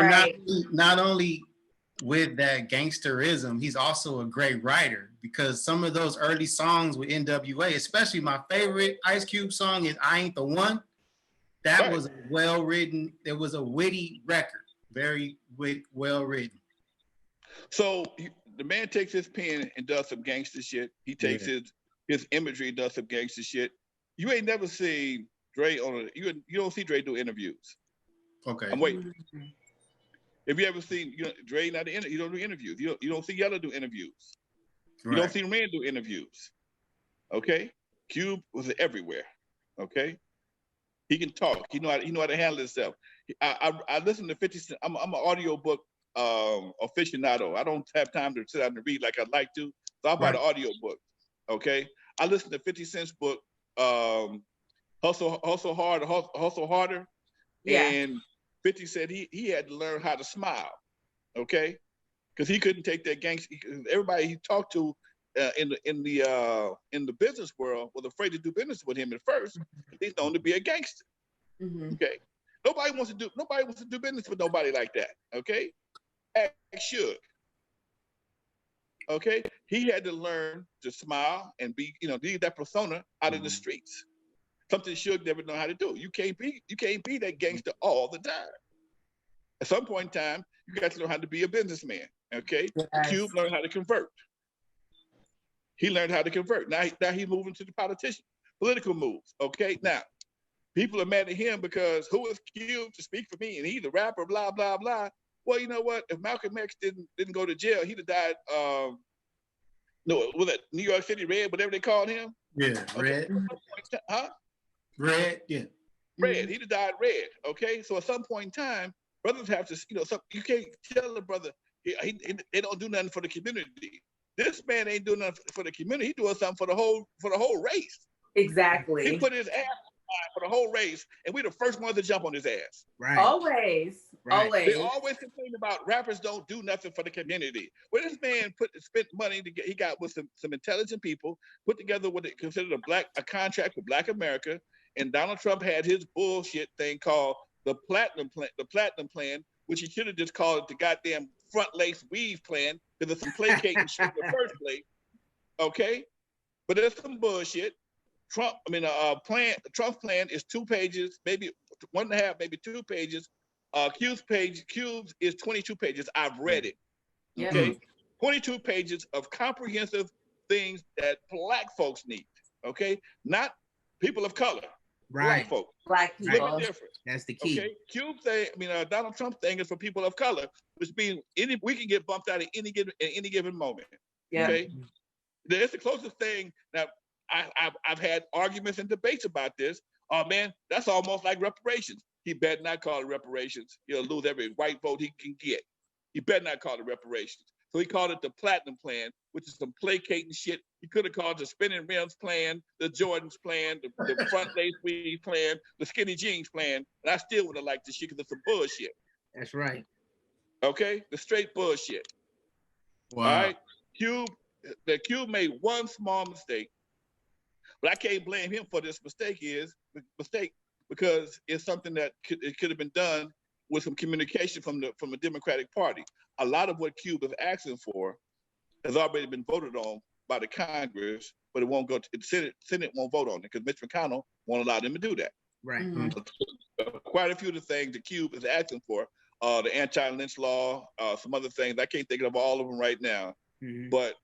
not only with that gangsterism, he's also a great writer, because some of those early songs with NWA, especially my favorite Ice Cube song is "I Ain't the One." That was well written. It was a witty record. Very well written. So the man takes his pen and does some gangster shit. He takes his imagery and does some gangster shit. You ain't never seen Dre you don't see Dre do interviews. Okay. I'm waiting. Have you ever seen Dre not you don't do interviews. You don't see Yella do interviews. Right. You don't see Ren do interviews. Okay? Cube was everywhere. Okay? He can talk. He know how to handle himself. I listen to 50 Cent. I'm an audiobook aficionado. I don't have time to sit down and read like I'd like to. So I buy the audiobook. Okay. I listen to 50 Cent's book, Hustle Harder. Yeah. And 50 said he had to learn how to smile. Okay. Because he couldn't take that gangster. Everybody he talked to in the business world was afraid to do business with him at first. He's known to be a gangster. Mm-hmm. Okay. Nobody wants to do business with nobody like that. Okay. Act shook. Okay. He had to learn to smile and be, leave that persona out in the streets. Something Suge never know how to do. You can't be that gangster all the time. At some point in time, you got to learn how to be a businessman. Okay. Yes. Cube learned how to convert. He learned how to convert. Now he's moving to the political moves. Okay. Now, people are mad at him because who is Cube to speak for me? And he's a rapper, blah, blah, blah. Well, you know what? If Malcolm X didn't go to jail, he'd have died. No, was it New York City Red, whatever they called him? Yeah, okay. Red. Huh? Red, yeah. Red. He'd have died red. Okay. So at some point in time, brothers have to, you can't tell a brother they don't do nothing for the community. This man ain't doing nothing for the community. He's doing something for the whole race. Exactly. He put his ass for the whole race, and we're the first ones to jump on his ass. Right. Always. Right. Always. They always complain about rappers don't do nothing for the community. Well, this man spent money to he got with some intelligent people, put together what they considered a contract with Black America, and Donald Trump had his bullshit thing called the Platinum Plan, which he should have just called it the goddamn front lace weave plan, because it's some placating shit in the first place. Okay? But there's some bullshit. Trump's plan is 2 pages, maybe 1.5, maybe 2 pages. Cube's is 22 pages. I've read it. Okay, yeah. 22 pages of comprehensive things that Black folks need. Okay, not people of color. Right. Black folks. Black people. Different. That's the key. Okay, Donald Trump thing is for people of color, which means we can get bumped out at any given moment. Yeah. Okay, it's the closest thing that. I've had arguments and debates about this. Oh man, that's almost like reparations. He better not call it reparations. He'll lose every white vote he can get. He better not call it reparations. So he called it the Platinum Plan, which is some placating shit. He could have called it the Spinning Rims Plan, the Jordans Plan, the Front Lace Weave Plan, the Skinny Jeans Plan. And I still would have liked this shit because it's some bullshit. That's right. Okay? The straight bullshit. Wow. All right? Cube made one small mistake. But I can't blame him for this mistake because it's something that could have been done with some communication from the Democratic Party. A lot of what Cube is asking for has already been voted on by the Congress, but it won't go to the Senate won't vote on it because Mitch McConnell won't allow them to do that. Right. Mm-hmm. Quite a few of the things that Cube is asking for, the anti-lynch law, some other things. I can't think of all of them right now, but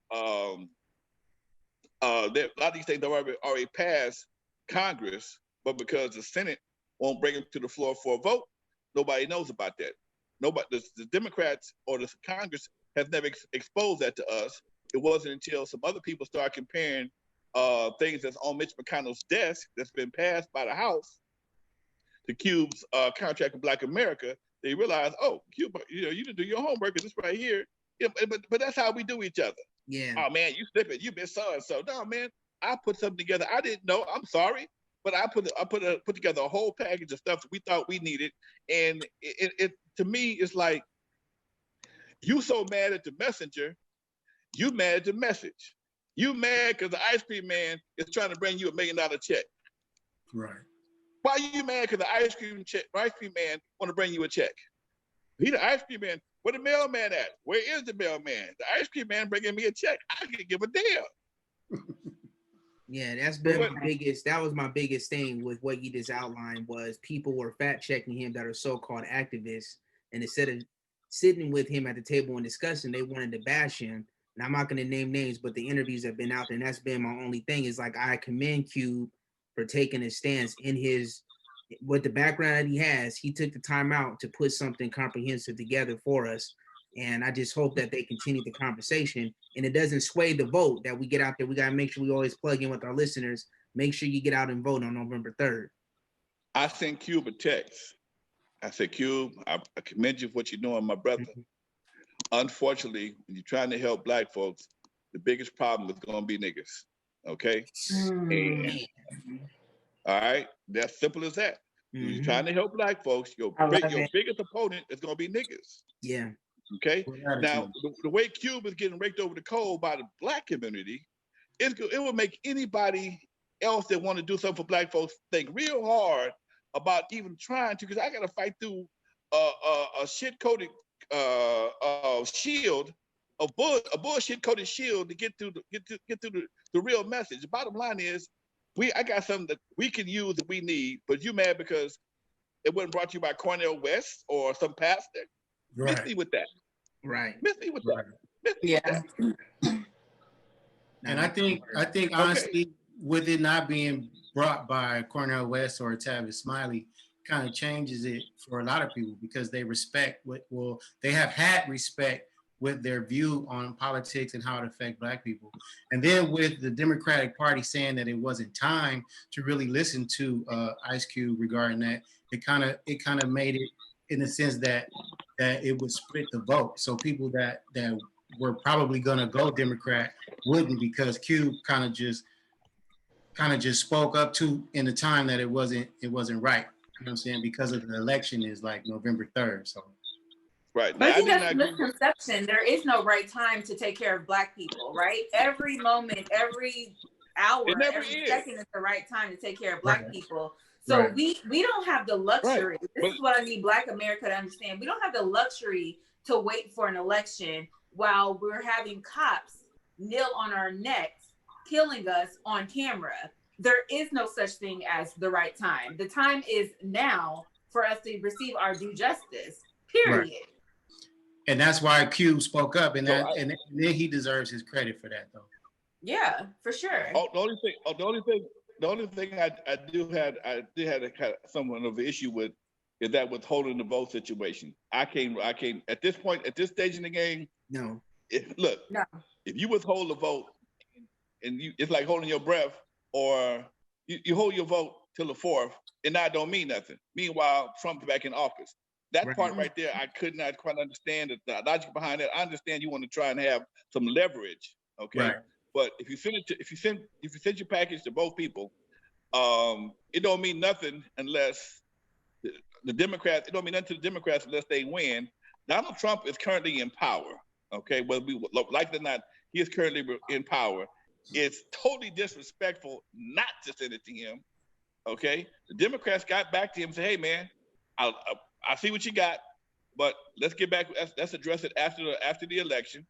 a lot of these things have already passed Congress, but because the Senate won't bring them to the floor for a vote, nobody knows about that. Nobody, the Democrats or the Congress has never exposed that to us. It wasn't until some other people started comparing things that's on Mitch McConnell's desk that's been passed by the House to Cube's contract with Black America, they realized, oh, Cube, you didn't do your homework, and this right here. But that's how we do each other. Yeah. Oh man, you slipping. You been so and so. No man, I put something together. I didn't know. I'm sorry, but I put together a whole package of stuff that we thought we needed, and it to me it's like you so mad at the messenger, you mad at the message. You mad because the ice cream man is trying to bring you $1 million check. Right. Why are you mad because the ice cream man want to bring you a check? He the ice cream man. Where the mailman at? Where is the mailman? The ice cream man bringing me a check. I can give a damn. Yeah, that's been my biggest. That was my biggest thing with what you just outlined was people were fact checking him that are so-called activists, and instead of sitting with him at the table and discussing, they wanted to bash him. And I'm not going to name names, but the interviews have been out there, and that's been my only thing. Is like I commend Cube for taking his stance in his. With the background that he has, he took the time out to put something comprehensive together for us. And I just hope that they continue the conversation and it doesn't sway the vote that we get out there. We got to make sure we always plug in with our listeners. Make sure you get out and vote on November 3rd. I sent Cube a text. I said, Cube, I commend you for what you're doing, my brother. Unfortunately, when you're trying to help Black folks, the biggest problem is going to be niggas. Okay? And, all right? That's simple as that. When you're trying to help Black folks, your biggest opponent is going to be niggas. Yeah. Okay? Now, the way Cube is getting raked over the coal by the Black community, it will make anybody else that want to do something for Black folks think real hard about even trying to, because I got to fight through a shit-coated shield, a bullshit-coated shield to get through the real message. The bottom line is, I got something that we can use that we need, but you mad because it wasn't brought to you by Cornel West or some pastor. Right. Miss me with that. Right. Miss me with that. Yeah. And I think honestly, with it not being brought by Cornel West or Tavis Smiley, kind of changes it for a lot of people because they respect they have had respect with their view on politics and how it affects Black people. And then with the Democratic Party saying that it wasn't time to really listen to Ice Cube regarding that, it kind of made it in the sense that it would split the vote. So people that were probably gonna go Democrat wouldn't, because Cube kind of just spoke up to in the time that it wasn't right. You know what I'm saying? Because of the election is like November 3rd. So right. But I think that's a misconception. There is no right time to take care of Black people, right? Every moment, every hour, every second is the right time to take care of Black people. So we don't have the luxury. This is what I need Black America to understand. We don't have the luxury to wait for an election while we're having cops kneel on our necks, killing us on camera. There is no such thing as the right time. The time is now for us to receive our due justice, period. Right. And that's why Cube spoke up, and then he deserves his credit for that, though. Yeah, for sure. The only thing I did have somewhat of an issue with is that withholding the vote situation. I can't at this point, at this stage in the game. No. If you withhold the vote, and it's like holding your breath, or you hold your vote till the 4th, and that don't mean nothing. Meanwhile, Trump's back in office. That part right there, I could not quite understand the logic behind it. I understand you want to try and have some leverage, okay? Right. But if you send your package to both people, it don't mean nothing unless the Democrats. It don't mean nothing to the Democrats unless they win. Donald Trump is currently in power, okay? Whether we like it or not, he is currently in power. It's totally disrespectful not to send it to him, okay? The Democrats got back to him and said, "Hey, man, I see what you got, but let's get back. Let's address it after the election,"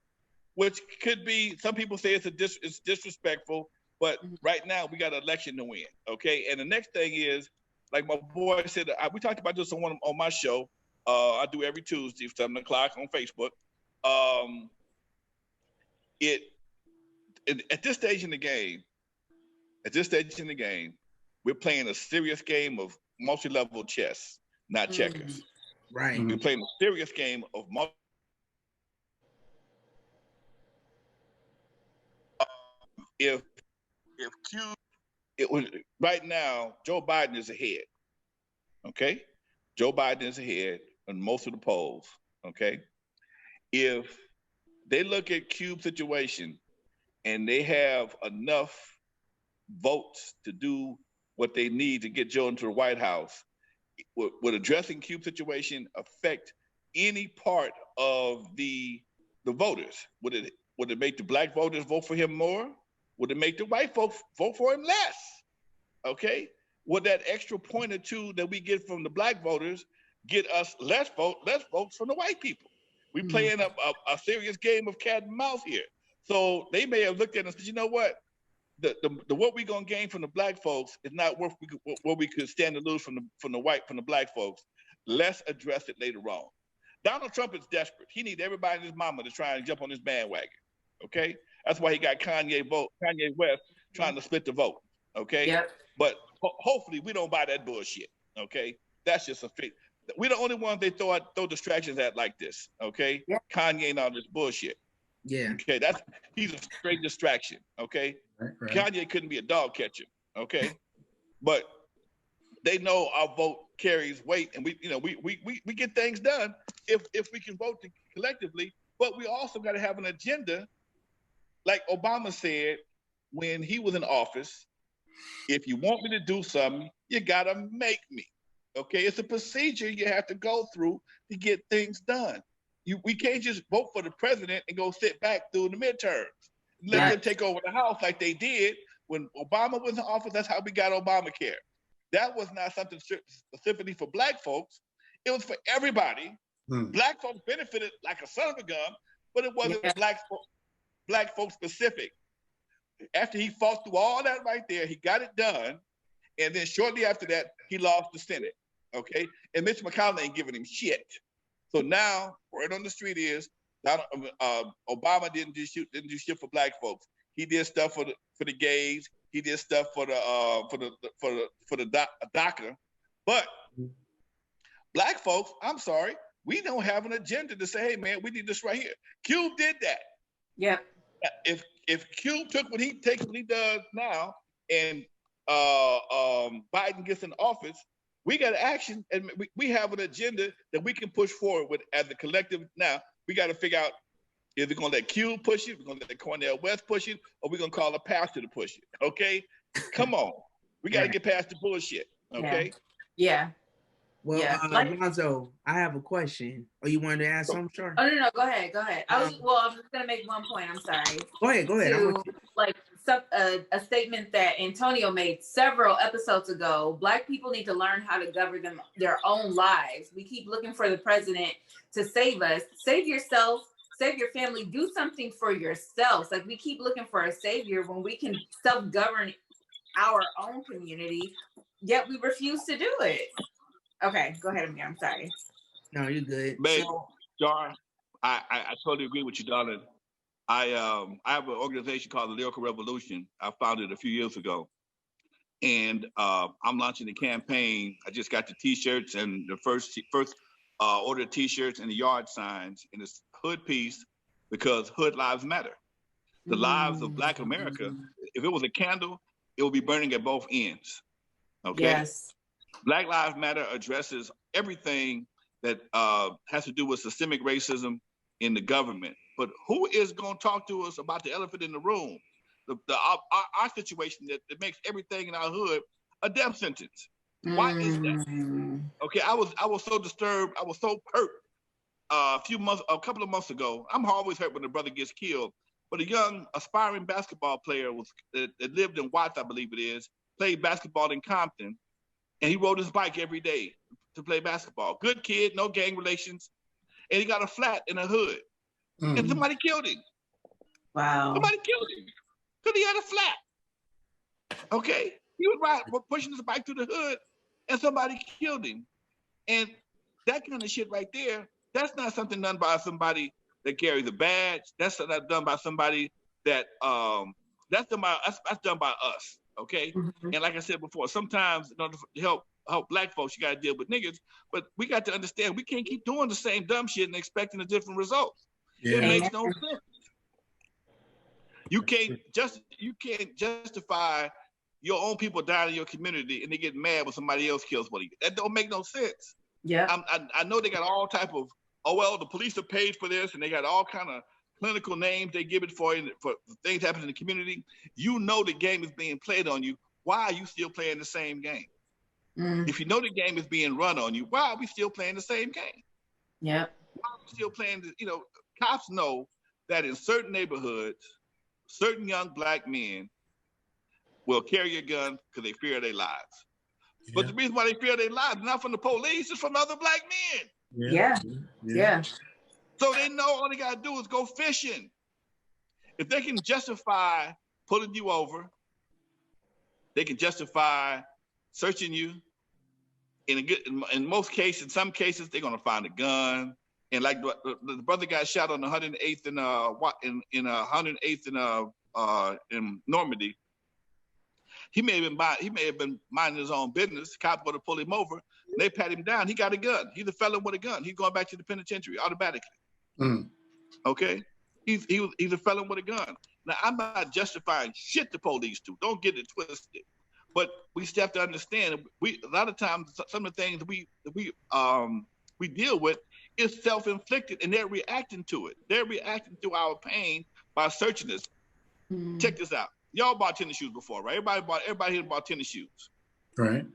which could be. Some people say it's disrespectful, but right now we got an election to win, okay? And the next thing is, like my boy said, we talked about this on my show. I do every Tuesday, 7:00 on Facebook. At this stage in the game, we're playing a serious game of multi-level chess, not checkers. Right. We're playing a serious game of if it was right now, Joe Biden is ahead. Okay? Joe Biden is ahead on most of the polls. Okay? If they look at Cube's situation and they have enough votes to do what they need to get Joe into the White House, would addressing Cube's situation affect any part of the voters? Would it make the Black voters vote for him more? Would it make the white folks vote for him less? Okay? Would that extra point or two that we get from the Black voters get us less votes from the white people? We're playing a serious game of cat and mouse here. So they may have looked at us and said, you know what? The what we gonna gain from the Black folks is not worth what we could stand to lose from the Black folks. Let's address it later on. Donald Trump is desperate. He needs everybody and his mama to try and jump on his bandwagon. Okay, that's why he got Kanye West trying to split the vote. Okay, yep. But hopefully we don't buy that bullshit. Okay, that's just a fake. We're the only ones they throw distractions at like this. Okay, yep. Kanye and all this bullshit. Yeah. Okay, he's a straight distraction. Okay, right. Kanye couldn't be a dog catcher. Okay, but they know our vote carries weight, and we get things done if we can vote collectively. But we also got to have an agenda, like Obama said when he was in office. If you want me to do something, you gotta make me. Okay, it's a procedure you have to go through to get things done. We can't just vote for the president and go sit back through the midterms. Let them take over the House like they did when Obama was in office. That's how we got Obamacare. That was not something specifically for Black folks. It was for everybody. Black folks benefited like a son of a gun, but it wasn't Black folks specific. After he fought through all that right there, he got it done. And then shortly after that, he lost the Senate. Okay. And Mitch McConnell ain't giving him shit. So now, word on the street is Obama didn't do shit for Black folks. He did stuff for the gays. He did stuff for the DACA. But black folks, I'm sorry, we don't have an agenda to say, hey man, we need this right here. Cube did that. Yep. If Cube took what he does now, and Biden gets in office, we got action, and we have an agenda that we can push forward with as a collective. Now we got to figure out, is we gonna let Cube push it, we're gonna let Cornel West push it, or we're gonna call a pastor to push it. Okay, come on, we got to get past the bullshit. Okay. Yeah. Well, Lonzo, I have a question. Oh, you wanted to ask something, Char? Oh no, go ahead. I was just gonna make one point. I'm sorry. Go ahead. A statement that Antonio made several episodes ago. Black people need to learn how to govern their own lives. We keep looking for the president to save us. Save yourself. Save your family. Do something for yourselves. Like, we keep looking for a savior when we can self-govern our own community, yet we refuse to do it. Okay, go ahead, Amir. I'm sorry. No, you're good. Babe, Jar, I totally agree with you, darling. I have an organization called the Lyrical Revolution. I founded a few years ago. And I'm launching a campaign. I just got the t-shirts and the first order of t-shirts and the yard signs in this hood piece, because hood lives matter. The lives of Black America, if it was a candle, it would be burning at both ends. Okay? Yes. Black Lives Matter addresses everything that has to do with systemic racism in the government. But who is going to talk to us about the elephant in the room? Our situation that makes everything in our hood a death sentence. Why is that? Okay, I was so disturbed. I was so hurt a couple of months ago. I'm always hurt when a brother gets killed. But a young aspiring basketball player that lived in Watts, I believe it is, played basketball in Compton, and he rode his bike every day to play basketball. Good kid, no gang relations, and he got a flat in the hood, and somebody killed him. Wow. Somebody killed him because he had a flat. Okay, he was pushing his bike through the hood, and somebody killed him. And that kind of shit right there, that's not something done by somebody that carries a badge. That's not done by somebody that that's done by us. Okay. And like I said before, sometimes in order to help Black folks, you got to deal with niggas. But we got to understand we can't keep doing the same dumb shit and expecting a different result. Yeah. It makes no sense. You can't justify your own people dying in your community and they get mad when somebody else kills one of you. That don't make no sense. Yeah. I know they got all type of, oh well, the police are paid for this, and they got all kind of clinical names they give it for things happening in the community. You know the game is being played on you. Why are you still playing the same game? If you know the game is being run on you, why are we still playing the same game? Yeah. Why are we still playing? Cops know that in certain neighborhoods, certain young Black men will carry a gun because they fear their lives. Yeah. But the reason why they fear their lives is not from the police, it's from other Black men. Yeah. So they know all they gotta do is go fishing. If they can justify pulling you over, they can justify searching you. In most cases, in some cases, they're gonna find a gun. And like the brother got shot on 108th in Normandy. He may have been minding his own business. The cop would have pulled him over. And they pat him down. He got a gun. He's a felon with a gun. He's going back to the penitentiary automatically. Okay, he's a felon with a gun. Now I'm not justifying shit the police do. Don't get it twisted. But we still have to understand. A lot of times some of the things we deal with is self-inflicted, and they're reacting to it. They're reacting to our pain by searching us. Check this out. Y'all bought tennis shoes before, right? Everybody here bought tennis shoes. Right.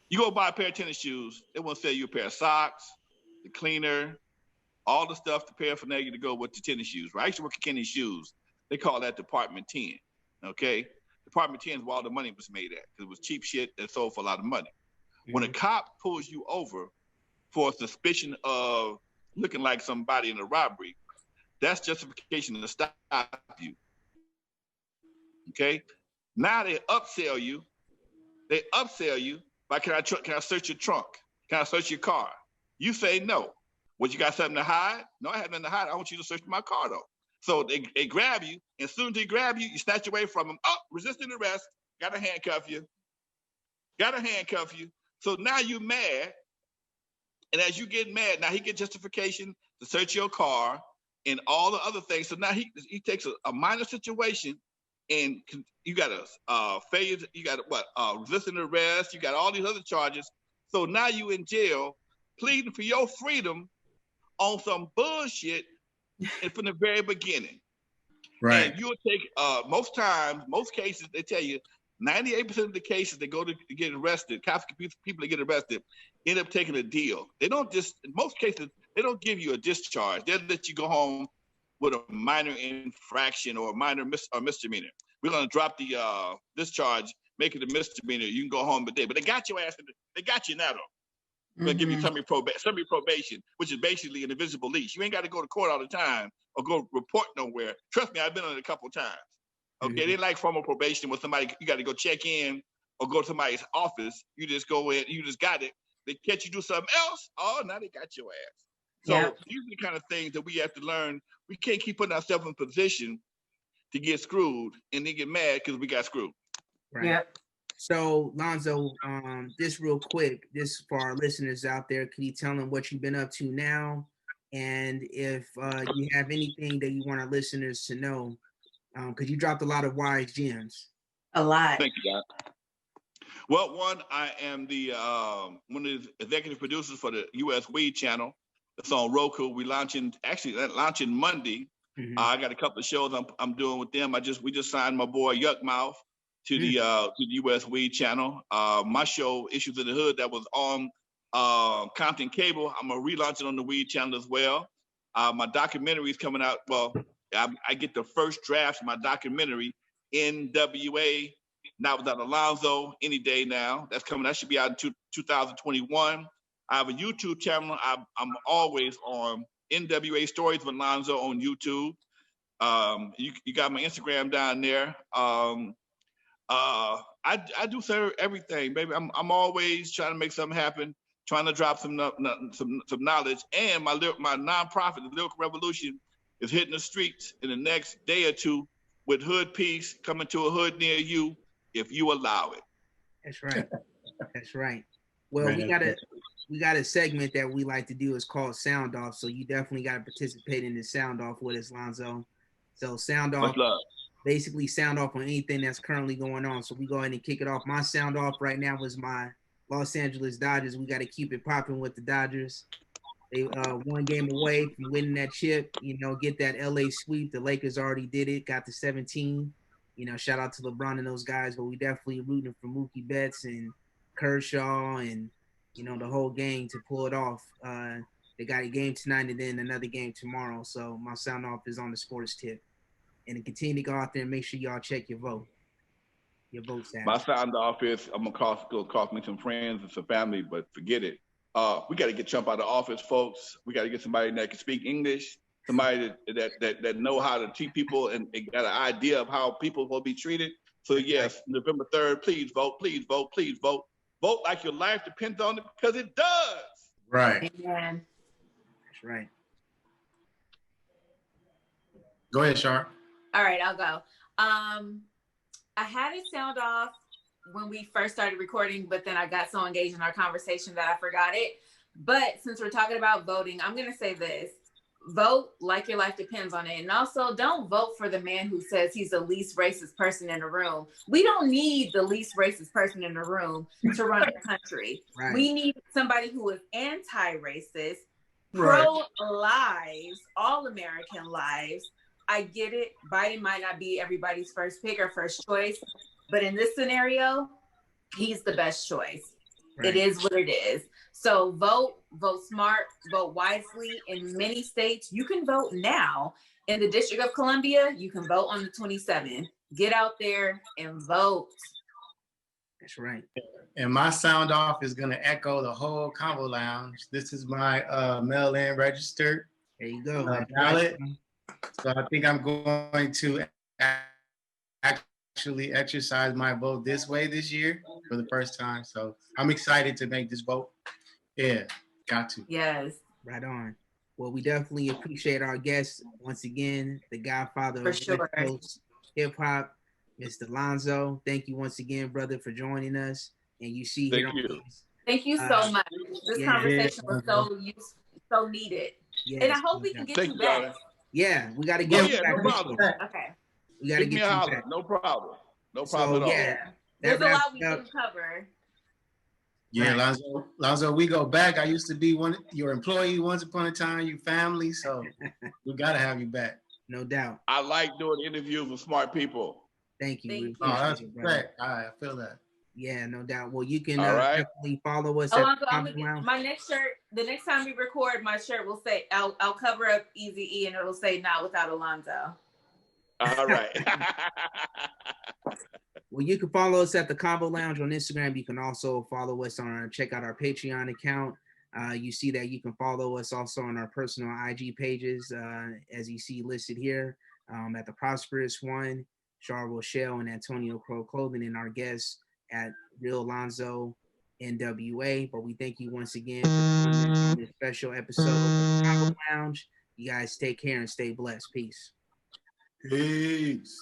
You go buy a pair of tennis shoes, they want to sell you a pair of socks, the cleaner, all the stuff, the paraphernalia to go with the tennis shoes, right? I used to work at Kenny Shoes. They call that Department 10, okay? Department 10 is where all the money was made at, because it was cheap shit that sold for a lot of money. When a cop pulls you over for a suspicion of looking like somebody in a robbery, that's justification to stop you, okay? Now they upsell you. They upsell you by, can I search your trunk? Can I search your car? You say no. What, you got something to hide? No, I have nothing to hide. I want you to search my car though. So they grab you, and as soon as they grab you, you snatch away from them. Oh, resisting arrest. gotta handcuff you. So now you mad, and as you get mad, now he get justification to search your car and all the other things. So now he takes a minor situation, and you got a failure. You got resisting arrest. You got all these other charges. So now you in jail, pleading for your freedom on some bullshit, and from the very beginning. Right. And you'll take most cases, they tell you 98% of the cases that go to get arrested, cops, people that get arrested, end up taking a deal. They don't in most cases, they don't give you a discharge. They'll let you go home with a minor infraction or a minor misdemeanor. We're gonna drop the discharge, make it a misdemeanor. You can go home today. But they got your ass. They got you now though. We're gonna give you summary probation, which is basically an invisible leash. You ain't got to go to court all the time or go report nowhere. Trust me, I've been on it a couple of times. Okay, they like formal probation with somebody. You got to go check in or go to somebody's office. You just go in. You just got it. They catch you do something else. Oh, now they got your ass. So these are the kind of things that we have to learn. We can't keep putting ourselves in position to get screwed and then get mad because we got screwed. Right. Yep. So, Lonzo, just real quick, this for our listeners out there, can you tell them what you've been up to now? And if you have anything that you want our listeners to know, because you dropped a lot of wise gems. A lot. Thank you, God. Well, one, I am the one of the executive producers for the U.S. Weed channel. It's on Roku. We launching Monday. I got a couple of shows I'm doing with them. We just signed my boy Yuckmouth to the U.S. Weed channel. My show, Issues of the Hood, that was on Compton Cable. I'm gonna relaunch it on the Weed channel as well. My documentary is coming out. Well, I get the first draft of my documentary, NWA, Not Without Alonzo, any day now. That's coming. That should be out in 2021. I have a YouTube channel. I'm always on NWA Stories with Lonzo on YouTube. You got my Instagram down there. I do everything, baby. I'm always trying to make something happen, trying to drop some knowledge. And my nonprofit, the Lyrical Revolution, is hitting the streets in the next day or two with Hood Peace, coming to a hood near you if you allow it. That's right. That's right. Well, we got a segment that we like to do. It's called Sound Off. So you definitely got to participate in the Sound Off with us, Lonzo. So Sound Off, basically sound off on anything that's currently going on. So we go ahead and kick it off. My sound off right now was my Los Angeles Dodgers. We got to keep it popping with the Dodgers. They one game away from winning that chip, get that LA sweep. The Lakers already did it, got to 17. Shout out to LeBron and those guys, but we definitely rooting for Mookie Betts and Kershaw and, the whole gang to pull it off. They got a game tonight and then another game tomorrow. So my sound off is on the sports tip. And continue to go out there and make sure y'all check your vote. Your vote status. My sound off is I'm gonna cost me some friends and some family, but forget it. We got to get Trump out of office, folks. We got to get somebody that can speak English, somebody that know how to treat people and got an idea of how people will be treated. So yes, November 3rd, please vote, please vote, please vote. Vote like your life depends on it, because it does. Right. Amen. That's right. Go ahead, Sharp. All right, I'll go. I had it sound off when we first started recording, but then I got so engaged in our conversation that I forgot it. But since we're talking about voting, I'm going to say this. Vote like your life depends on it. And also, don't vote for the man who says he's the least racist person in the room. We don't need the least racist person in the room to run the country. Right. We need somebody who is anti-racist, pro-lives, all American lives. I get it. Biden might not be everybody's first pick or first choice, but in this scenario, he's the best choice. Right. It is what it is. So vote smart, vote wisely. In many states, you can vote now. In the District of Columbia, you can vote on the 27th. Get out there and vote. That's right. And my sound off is going to echo the whole Convo Lounge. This is my mail-in registered. There you go. Ballot. So I think I'm going to actually exercise my vote this way this year for the first time. So I'm excited to make this vote. Yeah, got to. Yes. Right on. Well, we definitely appreciate our guests once again, the Godfather for of sure. hip hop, Mr. Lonzo, thank you once again, brother, for joining us. And you see here Thank you. Thank you so much. This conversation was so needed. Yes, and I hope we can get you back. Darling. Yeah, we got to get you back. No problem. Okay. We got to Give me get a you holler. back. No problem. No problem at all. Yeah. There's a lot we can cover. Yeah, Lonzo, we go back. I used to be your employee once upon a time, you family, so we gotta have you back. No doubt. I like doing interviews with smart people. Thank you. That's correct. I feel that. Yeah, no doubt. Well, you can definitely follow us. Alonzo, my next shirt, the next time we record, my shirt will say, I'll cover up Eazy-E and it'll say not without Alonzo. All right. Well, you can follow us at the Convo Lounge on Instagram. You can also follow us check out our Patreon account. You see that you can follow us also on our personal IG pages, as you see listed here, at the Prosperous One, Char Rochelle, and Antonio Crow Clothing, and our guests at Real Alonzo NWA. But we thank you once again for joining us on this special episode of the Convo Lounge. You guys take care and stay blessed. Peace. Peace.